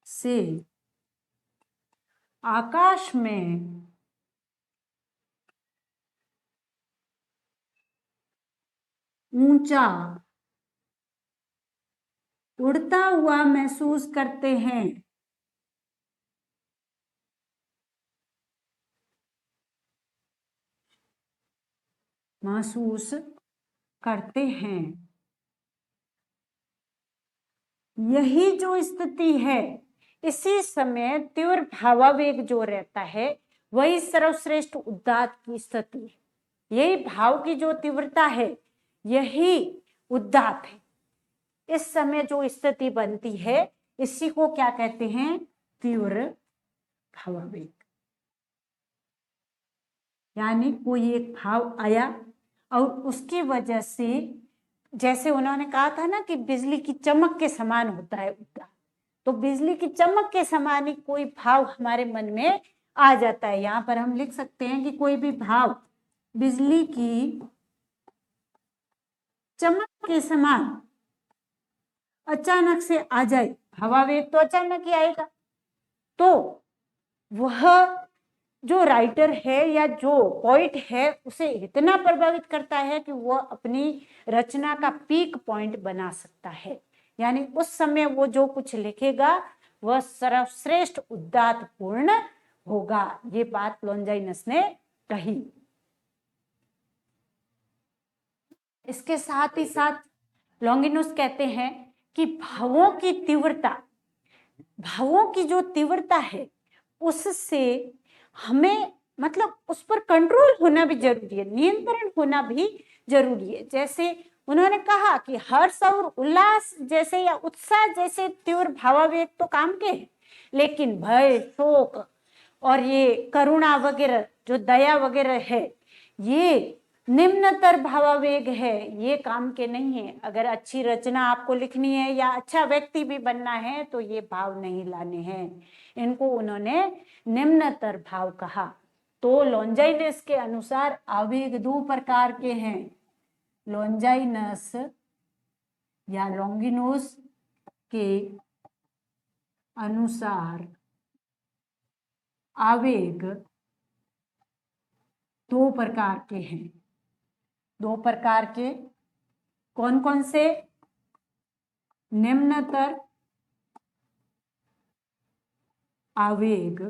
से आकाश में ऊंचा उड़ता हुआ महसूस करते हैं। महसूस करते हैं। यही जो स्थिति है, इसी समय तीव्र भावावेग जो रहता है वही सर्वश्रेष्ठ उदात्त की स्थिति है। यही भाव की जो तीव्रता है यही उदात्त है। इस समय जो स्थिति बनती है इसी को क्या कहते हैं? तीव्र भावावेग। यानी कोई एक भाव आया और उसकी वजह से, जैसे उन्होंने कहा था ना कि बिजली की चमक के समान होता है उदात्त, तो बिजली की चमक के समान ही कोई भाव हमारे मन में आ जाता है। यहाँ पर हम लिख सकते हैं कि कोई भी भाव बिजली की चमक के समान अचानक से आ जाए, भावावेग तो अचानक ही आएगा, तो वह जो राइटर है या जो पोइट है उसे इतना प्रभावित करता है कि वह अपनी रचना का पीक पॉइंट बना सकता है। यानी उस समय वो जो कुछ लिखेगा वह सर्वश्रेष्ठ उदात्तपूर्ण होगा। ये बात लॉन्जाइनस ने कही। इसके साथ ही साथ लॉन्गिनुस कहते हैं कि भावों की जो तीव्रता है उससे हमें मतलब उस पर कंट्रोल होना भी जरूरी है, नियंत्रण होना भी जरूरी है। जैसे उन्होंने कहा कि हर्ष और उल्लास जैसे या उत्साह जैसे तीव्र भावावेग तो काम के हैं, लेकिन भय, शोक और ये करुणा वगैरह जो दया वगैरह है ये निम्नतर भावावेग है, ये काम के नहीं है। अगर अच्छी रचना आपको लिखनी है या अच्छा व्यक्ति भी बनना है तो ये भाव नहीं लाने हैं। इनको उन्होंने निम्नतर भाव कहा। तो लॉन्जाइनस के अनुसार आवेग दो प्रकार के हैं। लॉन्जाइनस या लॉन्गिनुस के अनुसार आवेग दो प्रकार के हैं। दो प्रकार के कौन कौन से? निम्नतर आवेग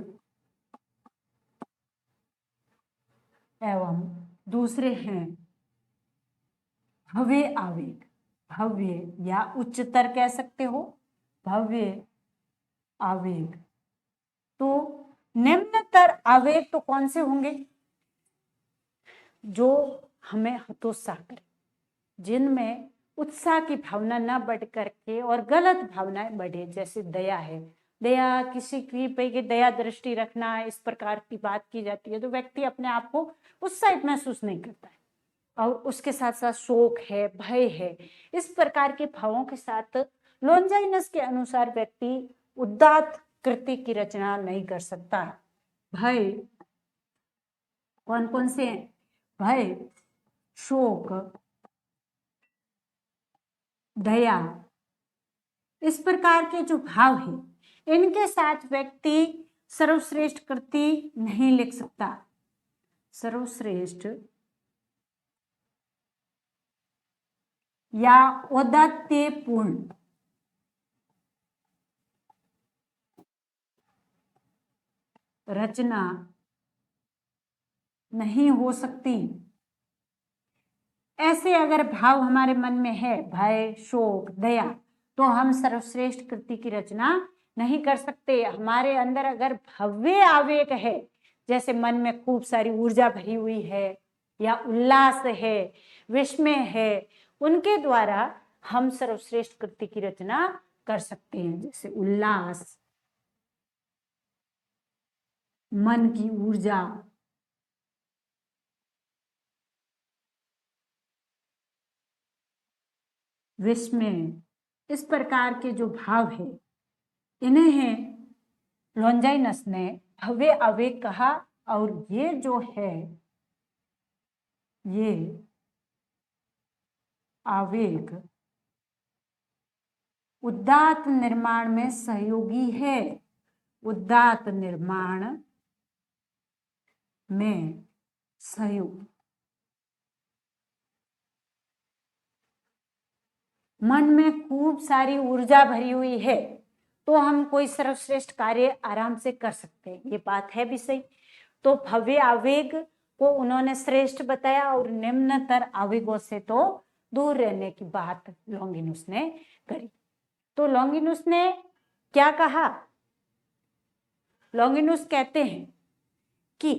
एवं दूसरे हैं भव्य आवेग। भव्य या उच्चतर कह सकते हो, भव्य आवेग। तो निम्नतर आवेग तो कौन से होंगे? जो हमें हतोत्साह करे, जिनमें उत्साह की भावना न बढ़ करके और गलत भावनाएं बढ़े। जैसे दया है, दया किसी की पे दया दृष्टि रखना, इस प्रकार की बात की जाती है तो व्यक्ति अपने आप को उत्साहित महसूस नहीं करता है। और उसके साथ साथ शोक है, भय है। इस प्रकार के भावों के साथ लॉन्जाइनस के अनुसार व्यक्ति उदात्त कृति की रचना नहीं कर सकता। भय कौन कौन से हैं? भय, शोक, दया, इस प्रकार के जो भाव है इनके साथ व्यक्ति सर्वश्रेष्ठ कृति नहीं लिख सकता। सर्वश्रेष्ठ या औदात्यपूर्ण रचना नहीं हो सकती। ऐसे अगर भाव हमारे मन में है, भय, शोक, दया, तो हम सर्वश्रेष्ठ कृति की रचना नहीं कर सकते। हमारे अंदर अगर भव्य आवेग है, जैसे मन में खूब सारी ऊर्जा भरी हुई है या उल्लास है, विस्मय है, उनके द्वारा हम सर्वश्रेष्ठ कृति की रचना कर सकते हैं। जैसे उल्लास, मन की ऊर्जा, विस्मय, इस प्रकार के जो भाव है इन्हें लॉन्जाइनस ने भव्य आवेग कहा। और ये जो है ये आवेग उदात्त निर्माण में सहयोगी है। उदात्त निर्माण में सहयोग, मन में खूब सारी ऊर्जा भरी हुई है तो हम कोई सर्वश्रेष्ठ कार्य आराम से कर सकते हैं, ये बात है भी सही। तो भव्य आवेग को उन्होंने श्रेष्ठ बताया और निम्नतर आवेगों से तो दूर रहने की बात लॉन्गिनुस ने करी। तो लॉन्गिनुस ने क्या कहा? लॉन्गिनुस कहते हैं कि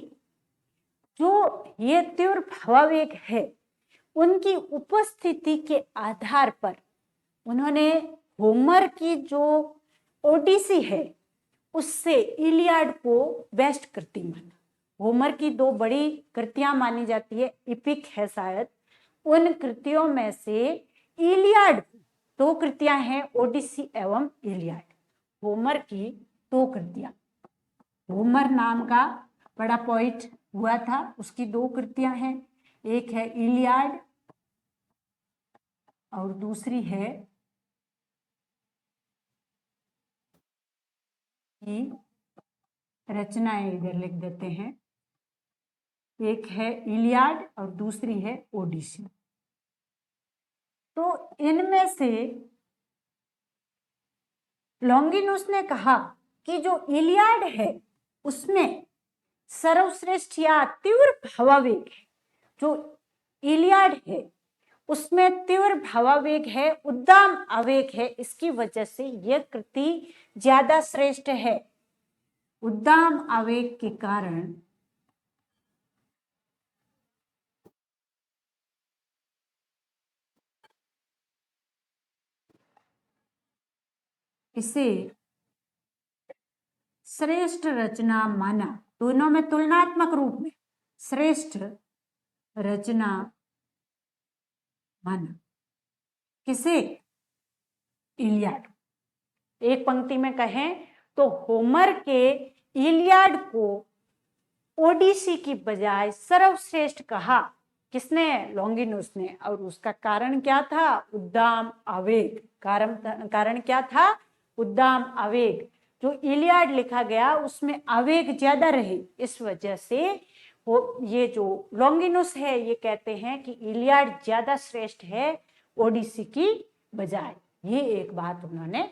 जो ये तीव्र भावावेग है उनकी उपस्थिति के आधार पर उन्होंने होमर की जो ओडिसी है उससे इलियाड को बेस्ट कृति माना। होमर की दो बड़ी कृतियां मानी जाती है, इपिक है शायद, उन कृतियों में से इलियाड, दो कृतियां हैं, ओडिसी एवं इलियाड, होमर की दो कृतियां। होमर नाम का बड़ा पोइट हुआ था, उसकी दो कृतियां हैं, एक है इलियाड और दूसरी है की रचनाएं, इधर लिख देते हैं, एक है इलियाड और दूसरी है ओडिसी। तो इनमें से लॉन्गिनुस ने कहा कि जो इलियाड है उसमें सर्वश्रेष्ठ या तीव्र भावावेग है। जो इलियाड है उसमें तीव्र भावावेग है, उद्दाम आवेग है, इसकी वजह से यह कृति ज्यादा श्रेष्ठ है। उद्दाम आवेग के कारण इसे श्रेष्ठ रचना माना। दोनों में तुलनात्मक रूप में श्रेष्ठ रचना माना। किसे? इलियाड। एक पंक्ति में कहें तो होमर के इलियाड को ओडिसी की बजाय सर्वश्रेष्ठ कहा। किसने? लॉन्गिनुस ने। और उसका कारण क्या था? उद्दाम आवेग। कारण क्या था? उद्दाम आवेग। जो इलियाड लिखा गया उसमें आवेग ज्यादा रहे, इस वजह से ये जो लॉन्गिनुस है ये कहते हैं कि इलियाड ज्यादा श्रेष्ठ है ओडिसी की बजाय। ये एक बात उन्होंने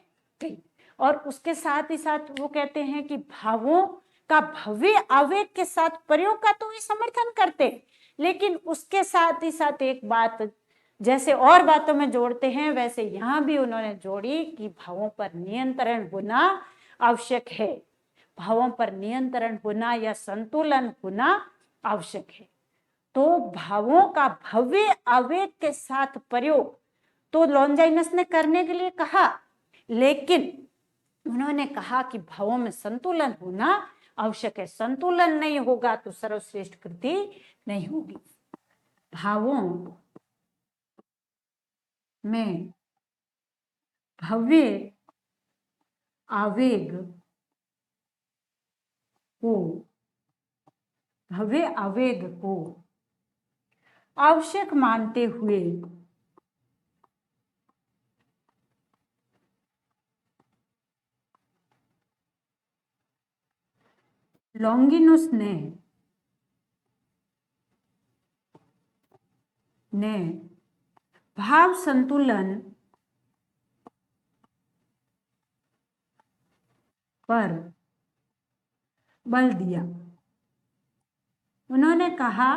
कही। और उसके साथ ही साथ वो कहते हैं कि भावों का भव्य आवेग के साथ प्रयोग का तो वे समर्थन करते, लेकिन उसके साथ ही साथ एक बात जैसे और बातों में जोड़ते हैं वैसे यहां भी उन्होंने जोड़ी कि भावों पर नियंत्रण होना आवश्यक है। भावों पर नियंत्रण होना या संतुलन होना आवश्यक है। तो भावों का भव्य आवेग के साथ प्रयोग तो लॉन्जाइनस ने करने के लिए कहा, लेकिन उन्होंने कहा कि भावों में संतुलन होना आवश्यक है। संतुलन नहीं होगा तो सर्वश्रेष्ठ कृति नहीं होगी। भावों में भव्य आवेग को आवश्यक मानते हुए लॉन्गिनुस ने भाव संतुलन पर बल दिया। उन्होंने कहा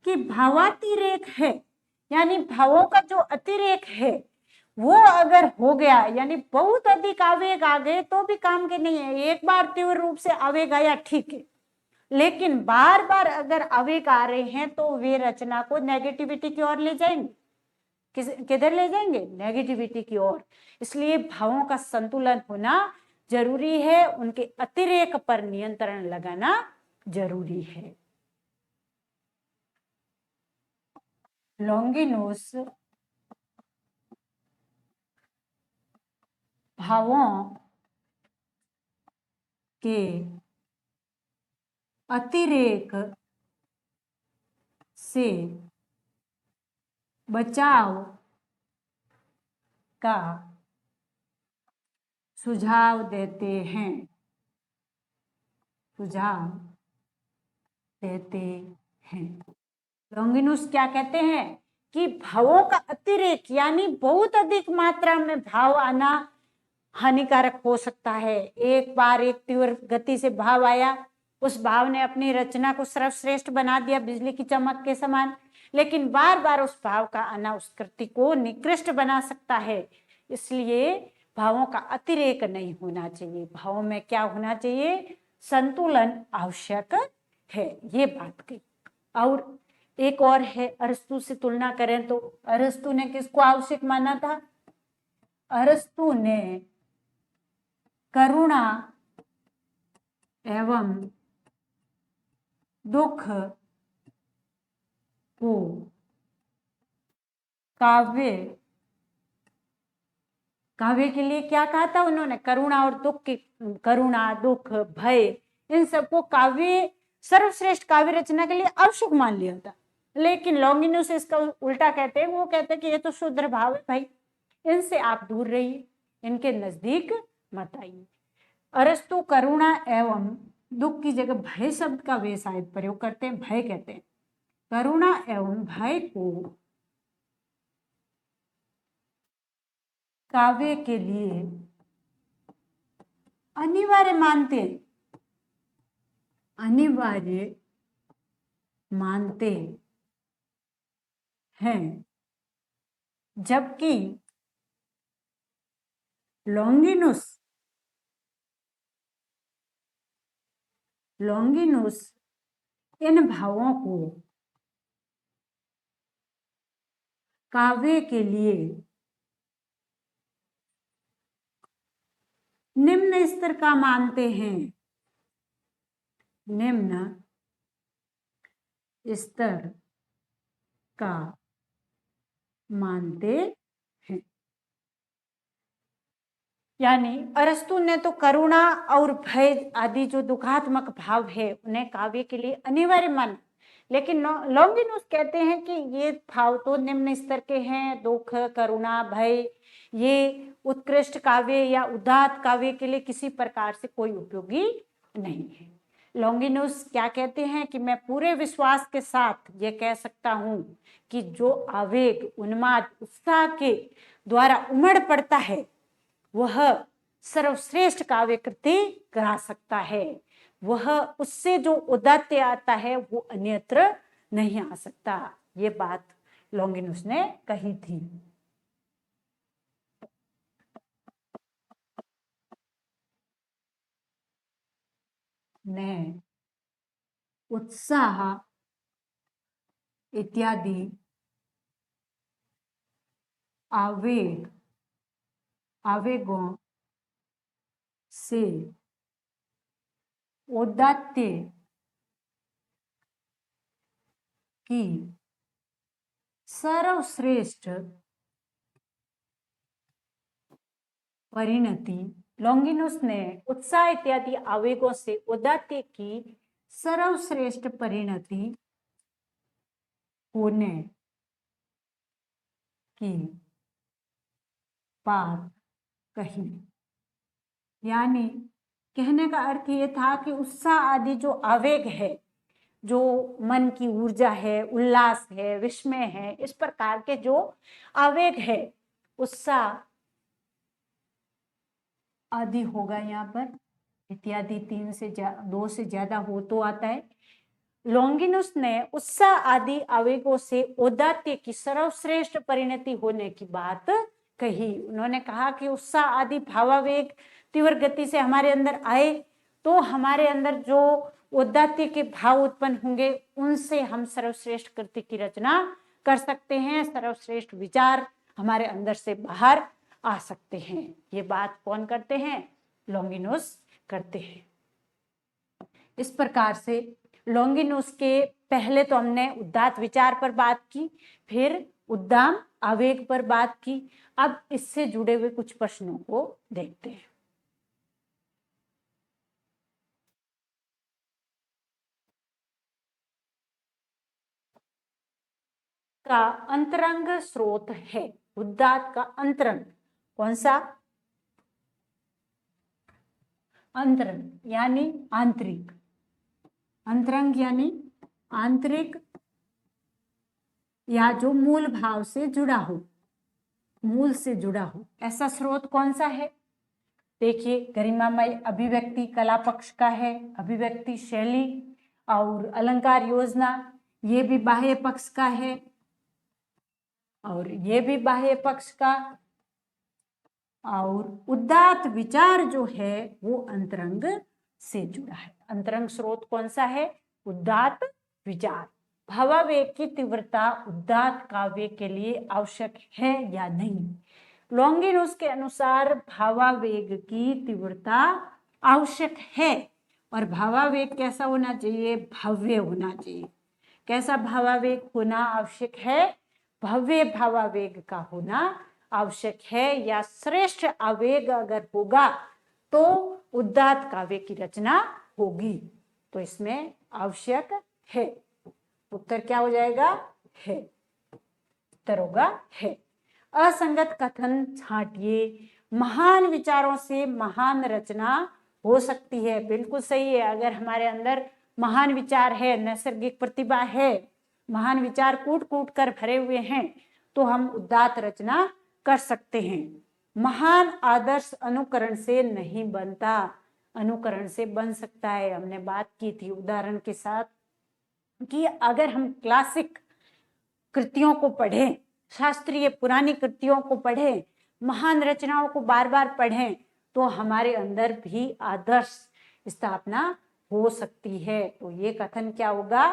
कि भावातिरेक है, यानी भावों का जो अतिरेक है वो अगर हो गया, यानी बहुत अधिक आवेग आ गए तो भी काम के नहीं है। एक बार तीव्र रूप से आवेग आया ठीक है, लेकिन बार बार अगर आवेग आ रहे हैं तो वे रचना को नेगेटिविटी की ओर ले जाएंगे। किधर ले जाएंगे? नेगेटिविटी की ओर। इसलिए भावों का संतुलन होना जरूरी है, उनके अतिरेक पर नियंत्रण लगाना जरूरी है। लॉन्गिनुस भावों के अतिरेक से बचाव का सुझाव देते हैं। लॉन्गिनुस क्या कहते हैं कि भावों का अतिरेक यानी बहुत अधिक मात्रा में भाव आना हानिकारक हो सकता है। एक बार एक तीव्र गति से भाव आया, उस भाव ने अपनी रचना को सर्वश्रेष्ठ बना दिया, बिजली की चमक के समान, लेकिन बार बार उस भाव का आना उस कृति को निकृष्ट बना सकता है। इसलिए भावों का अतिरेक नहीं होना चाहिए। भावों में क्या होना चाहिए? संतुलन आवश्यक है, ये बात कही। और एक और है, अरस्तु से तुलना करें तो अरस्तु ने किसको आवश्यक माना था? अरस्तु ने करुणा एवं दुख को काव्य के लिए क्या कहा था उन्होंने? करुणा और दुख की, करुणा, दुख, भय, इन सबको काव्य, सर्वश्रेष्ठ काव्य रचना के लिए आवश्यक मान लिया था। लेकिन लॉन्गिनुस इसका उल्टा कहते हैं। वो कहते हैं कि ये तो शुद्र भाव है भाई, इनसे आप दूर रहिए, इनके नजदीक मत आइए। अरस्तु करुणा एवं दुख की जगह भय शब्द का वे शायद प्रयोग करते हैं, भय कहते हैं। करुणा एवं भय को काव्य के लिए अनिवार्य मानते हैं, जबकि लॉन्गिनुस इन भावों को काव्य के लिए निम्न स्तर का मानते हैं, निम्न स्तर का मानते हैं। यानी अरस्तु ने तो करुणा और भय आदि जो दुखात्मक भाव है उन्हें काव्य के लिए अनिवार्य माना, लेकिन लॉन्गिनुस कहते हैं कि ये भाव तो निम्न स्तर के हैं। दुख, करुणा, भय ये उत्कृष्ट काव्य या उदात्त काव्य के लिए किसी प्रकार से कोई उपयोगी नहीं है। लॉन्गिनुस क्या कहते हैं कि मैं पूरे विश्वास के साथ ये कह सकता हूं कि जो आवेग, उन्माद, उत्साह के द्वारा उमड़ पड़ता है वह सर्वश्रेष्ठ काव्य कृति करा सकता है। वह उससे जो उदात्त आता है वो अन्यत्र नहीं आ सकता। ये बात लॉन्गिनुस ने कही थी। ने उत्साह इत्यादि आवेगों से औदात्य की सर्वश्रेष्ठ परिणति, लॉन्गिनुस ने उत्साह इत्यादि आवेगों से उदात्त की सर्वश्रेष्ठ परिणति होने की बात कही। यानी कहने का अर्थ ये था कि उत्साह आदि जो आवेग है, जो मन की ऊर्जा है, उल्लास है, विस्मय है, इस प्रकार के जो आवेग है, उत्साह आदि होगा यहाँ पर, इत्यादि 2 से ज्यादा हो तो आता है। लॉन्गिनुस ने उत्साह आदि आवेगों से औदात्य की सर्वश्रेष्ठ परिणति होने की बात कही। उन्होंने कहा कि उत्साह आदि भावावेग तीव्र गति से हमारे अंदर आए तो हमारे अंदर जो औदात्य के भाव उत्पन्न होंगे उनसे हम सर्वश्रेष्ठ कृति की रचना कर सकते हैं, सर्वश्रेष्ठ विचार हमारे अंदर से बाहर आ सकते हैं। ये बात कौन करते हैं? लॉन्गिनुस करते हैं। इस प्रकार से लॉन्गिनुस के पहले तो हमने उदात्त विचार पर बात की, फिर उद्दाम आवेग पर बात की। अब इससे जुड़े हुए कुछ प्रश्नों को देखते हैं। का अंतरंग स्रोत है, उदात्त का अंतरंग कौन सा? अंतरंग यानी आंतरिक, अंतरंग यानी आंतरिक या जो मूल भाव से जुड़ा हो, मूल से जुड़ा हो, ऐसा स्रोत कौन सा है? देखिए, गरिमामय अभिव्यक्ति कला पक्ष का है, अभिव्यक्ति शैली और अलंकार योजना ये भी बाह्य पक्ष का है और ये भी बाह्य पक्ष का, और उदात्त विचार जो है वो अंतरंग से जुड़ा है। अंतरंग स्रोत कौन सा है? उदात्त विचार। भावावेग की तीव्रता उदात्त काव्य के लिए आवश्यक है या नहीं? लॉन्गिनुस के अनुसार भावावेग की तीव्रता आवश्यक है। और भावावेग कैसा होना चाहिए? भव्य होना चाहिए। कैसा भावावेग होना आवश्यक है? भव्य भावावेग का होना आवश्यक है, या श्रेष्ठ आवेग अगर होगा तो उदात्त काव्य की रचना होगी। तो इसमें आवश्यक है। उत्तर क्या हो जाएगा? है। उत्तर होगा है। असंगत कथन छांटिए, महान विचारों से महान रचना हो सकती है। बिल्कुल सही है। अगर हमारे अंदर महान विचार है, नैसर्गिक प्रतिभा है, महान विचार कूट कूट कर भरे हुए हैं, तो हम उदात्त रचना कर सकते हैं। महान आदर्श अनुकरण से नहीं बनता, अनुकरण से बन सकता है। हमने बात की थी उदाहरण के साथ कि अगर हम क्लासिक कृतियों को पढ़ें, शास्त्रीय पुरानी कृतियों को पढ़ें, महान रचनाओं को बार बार पढ़ें, तो हमारे अंदर भी आदर्श स्थापना हो सकती है। तो ये कथन क्या होगा?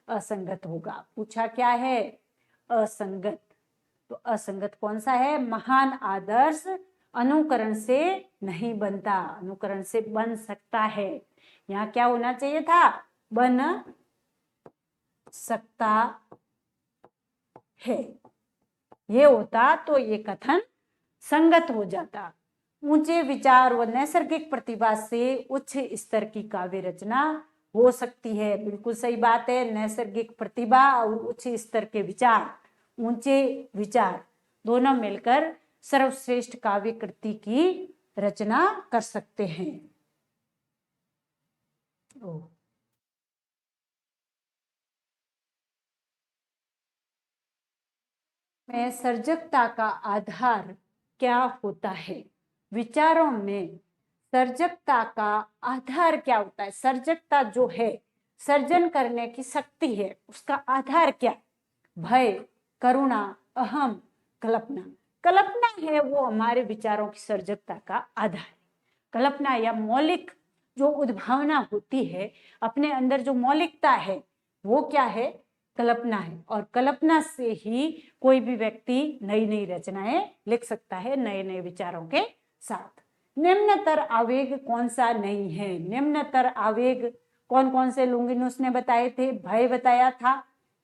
असंगत होगा। पूछा क्या है? असंगत। तो असंगत कौन सा है? महान आदर्श अनुकरण से नहीं बनता, अनुकरण से बन सकता है। यहाँ क्या होना चाहिए था? बन सकता है। ये होता तो ये कथन संगत हो जाता। ऊंचे विचार व नैसर्गिक प्रतिभा से उच्च स्तर की काव्य रचना हो सकती है। बिल्कुल सही बात है। नैसर्गिक प्रतिभा और उच्च स्तर के विचार, ऊंचे विचार दोनों मिलकर सर्वश्रेष्ठ काव्य कृति की रचना कर सकते हैं। में सर्जकता का आधार क्या होता है? विचारों में सर्जकता का आधार क्या होता है? सर्जकता जो है, सर्जन करने की शक्ति है, उसका आधार क्या? भय, करुणा, अहम, कल्पना। कल्पना है वो हमारे विचारों की सर्जकता का आधार। कल्पना या मौलिक जो उद्भावना होती है, अपने अंदर जो मौलिकता है, वो क्या है? कल्पना है। और कल्पना से ही कोई भी व्यक्ति नई नई रचनाएं लिख सकता है, नए नए विचारों के साथ। निम्नतर आवेग कौन सा नहीं है? निम्नतर आवेग कौन कौन से लॉन्गिनुस ने बताए थे? भय बताया था,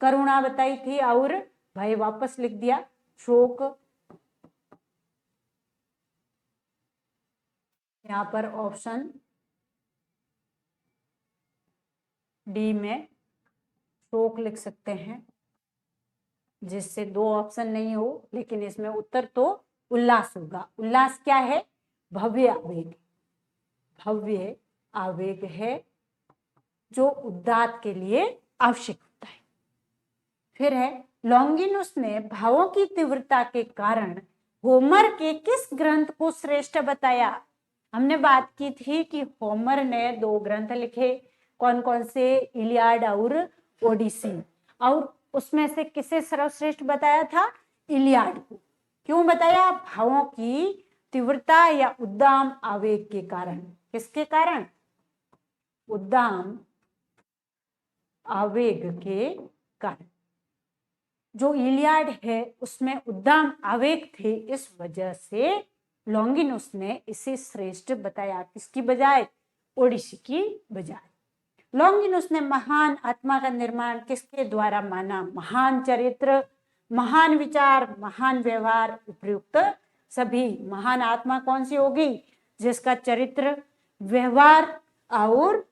करुणा बताई थी और भाई वापस लिख दिया शोक। यहाँ पर ऑप्शन डी में शोक लिख सकते हैं, जिससे दो ऑप्शन नहीं हो, लेकिन इसमें उत्तर तो उल्लास होगा। उल्लास क्या है? भव्य आवेग, भव्य आवेग है जो उद्दात के लिए आवश्यक होता है। फिर है लॉन्गिनुस ने भावों की तीव्रता के कारण होमर के किस ग्रंथ को श्रेष्ठ बताया? हमने बात की थी कि होमर ने दो ग्रंथ लिखे, कौन कौन से? इलियाड और ओडिसी। और उसमें से किसे सर्वश्रेष्ठ बताया था? इलियाड को। क्यों बताया? भावों की तीव्रता या उद्दाम आवेग के कारण। किसके कारण? उद्दाम आवेग के कारण। जो इलियाड है उसमें उद्दाम आवेग थे, इस वजह से लॉन्गिनुस ने इसे श्रेष्ठ बताया। किसकी बजाय? ओडिसी की बजाय। लॉन्गिनुस ने महान आत्मा का निर्माण किसके द्वारा माना? महान चरित्र, महान विचार, महान व्यवहार, उपयुक्त सभी। महान आत्मा कौन सी होगी? जिसका चरित्र, व्यवहार और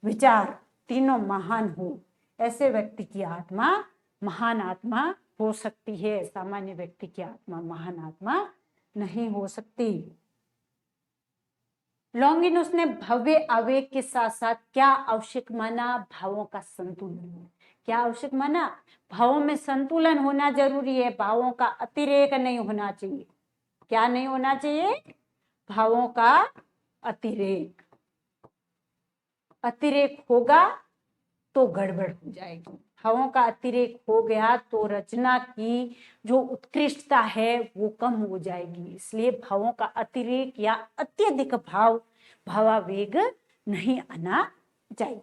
विचार तीनों महान हो, ऐसे व्यक्ति की आत्मा महान आत्मा हो सकती है। सामान्य व्यक्ति की आत्मा महान आत्मा नहीं हो सकती। लॉन्गिनुस ने भव्य आवेग के साथ साथ क्या आवश्यक माना? भावों का संतुलन। क्या आवश्यक माना? भावों में संतुलन होना जरूरी है, भावों का अतिरेक नहीं होना चाहिए। क्या नहीं होना चाहिए? भावों का अतिरेक। अतिरेक होगा तो गड़बड़ हो जाएगी। भावों का अतिरेक हो गया तो रचना की जो उत्कृष्टता है वो कम हो जाएगी। इसलिए भावों का अतिरेक या अत्यधिक भावावेग नहीं आना चाहिए।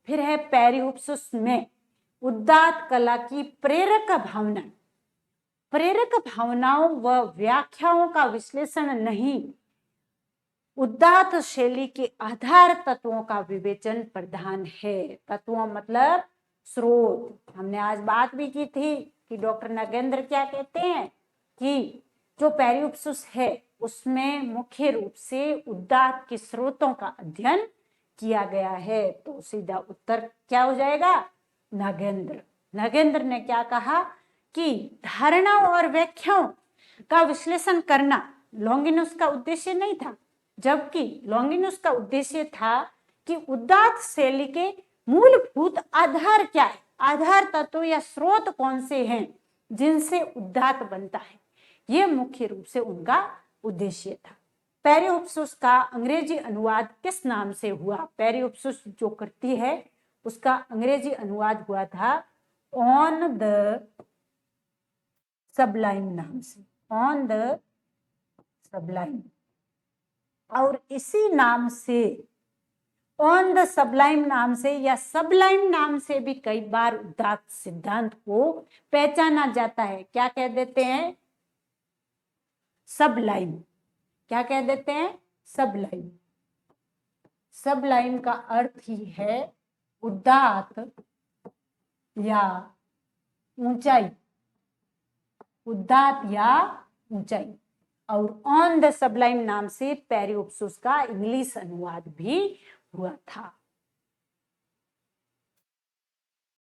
फिर है पेरिउपसुस में उद्दात कला की प्रेरक भावना। प्रेरक भावनाओं व व्याख्याओं का विश्लेषण नहीं, उद्दात शैली के आधार तत्वों का विवेचन प्रधान है। तत्वों मतलब स्रोत। हमने आज बात भी की थी कि डॉक्टर नगेंद्र क्या कहते हैं कि जो पेरिउपसुस है उसमें मुख्य रूप से उद्दात के स्रोतों का अध्ययन किया गया है। तो सीधा उत्तर क्या हो जाएगा? नगेंद्र। नगेंद्र ने क्या कहा कि धारणाओं और व्याख्याओं का विश्लेषण करना लॉन्गिनुस का उद्देश्य नहीं था, जबकि लॉन्गिनुस का उद्देश्य था कि उद्दात शैली के मूलभूत आधार क्या है, आधार तत्व या स्रोत कौन से हैं जिनसे उद्दात बनता है। यह मुख्य रूप से उनका उद्देश्य था। पेरिउपसुस का अंग्रेजी अनुवाद किस नाम से हुआ? पेरिउपसुस जो कृति है उसका अंग्रेजी अनुवाद हुआ था ऑन द सबलाइम नाम से। On the Sublime. और इसी नाम से, ऑन द सबलाइम नाम से या सबलाइम नाम से भी कई बार उद्दात सिद्धांत को पहचाना जाता है। क्या कह देते हैं? सबलाइम। क्या कह देते हैं? सबलाइम। सबलाइम का अर्थ ही है उद्दात या ऊंचाई। उद्दात या ऊंचाई। और ऑन द सबलाइम नाम से पेरिउपसुस का इंग्लिश अनुवाद भी हुआ था।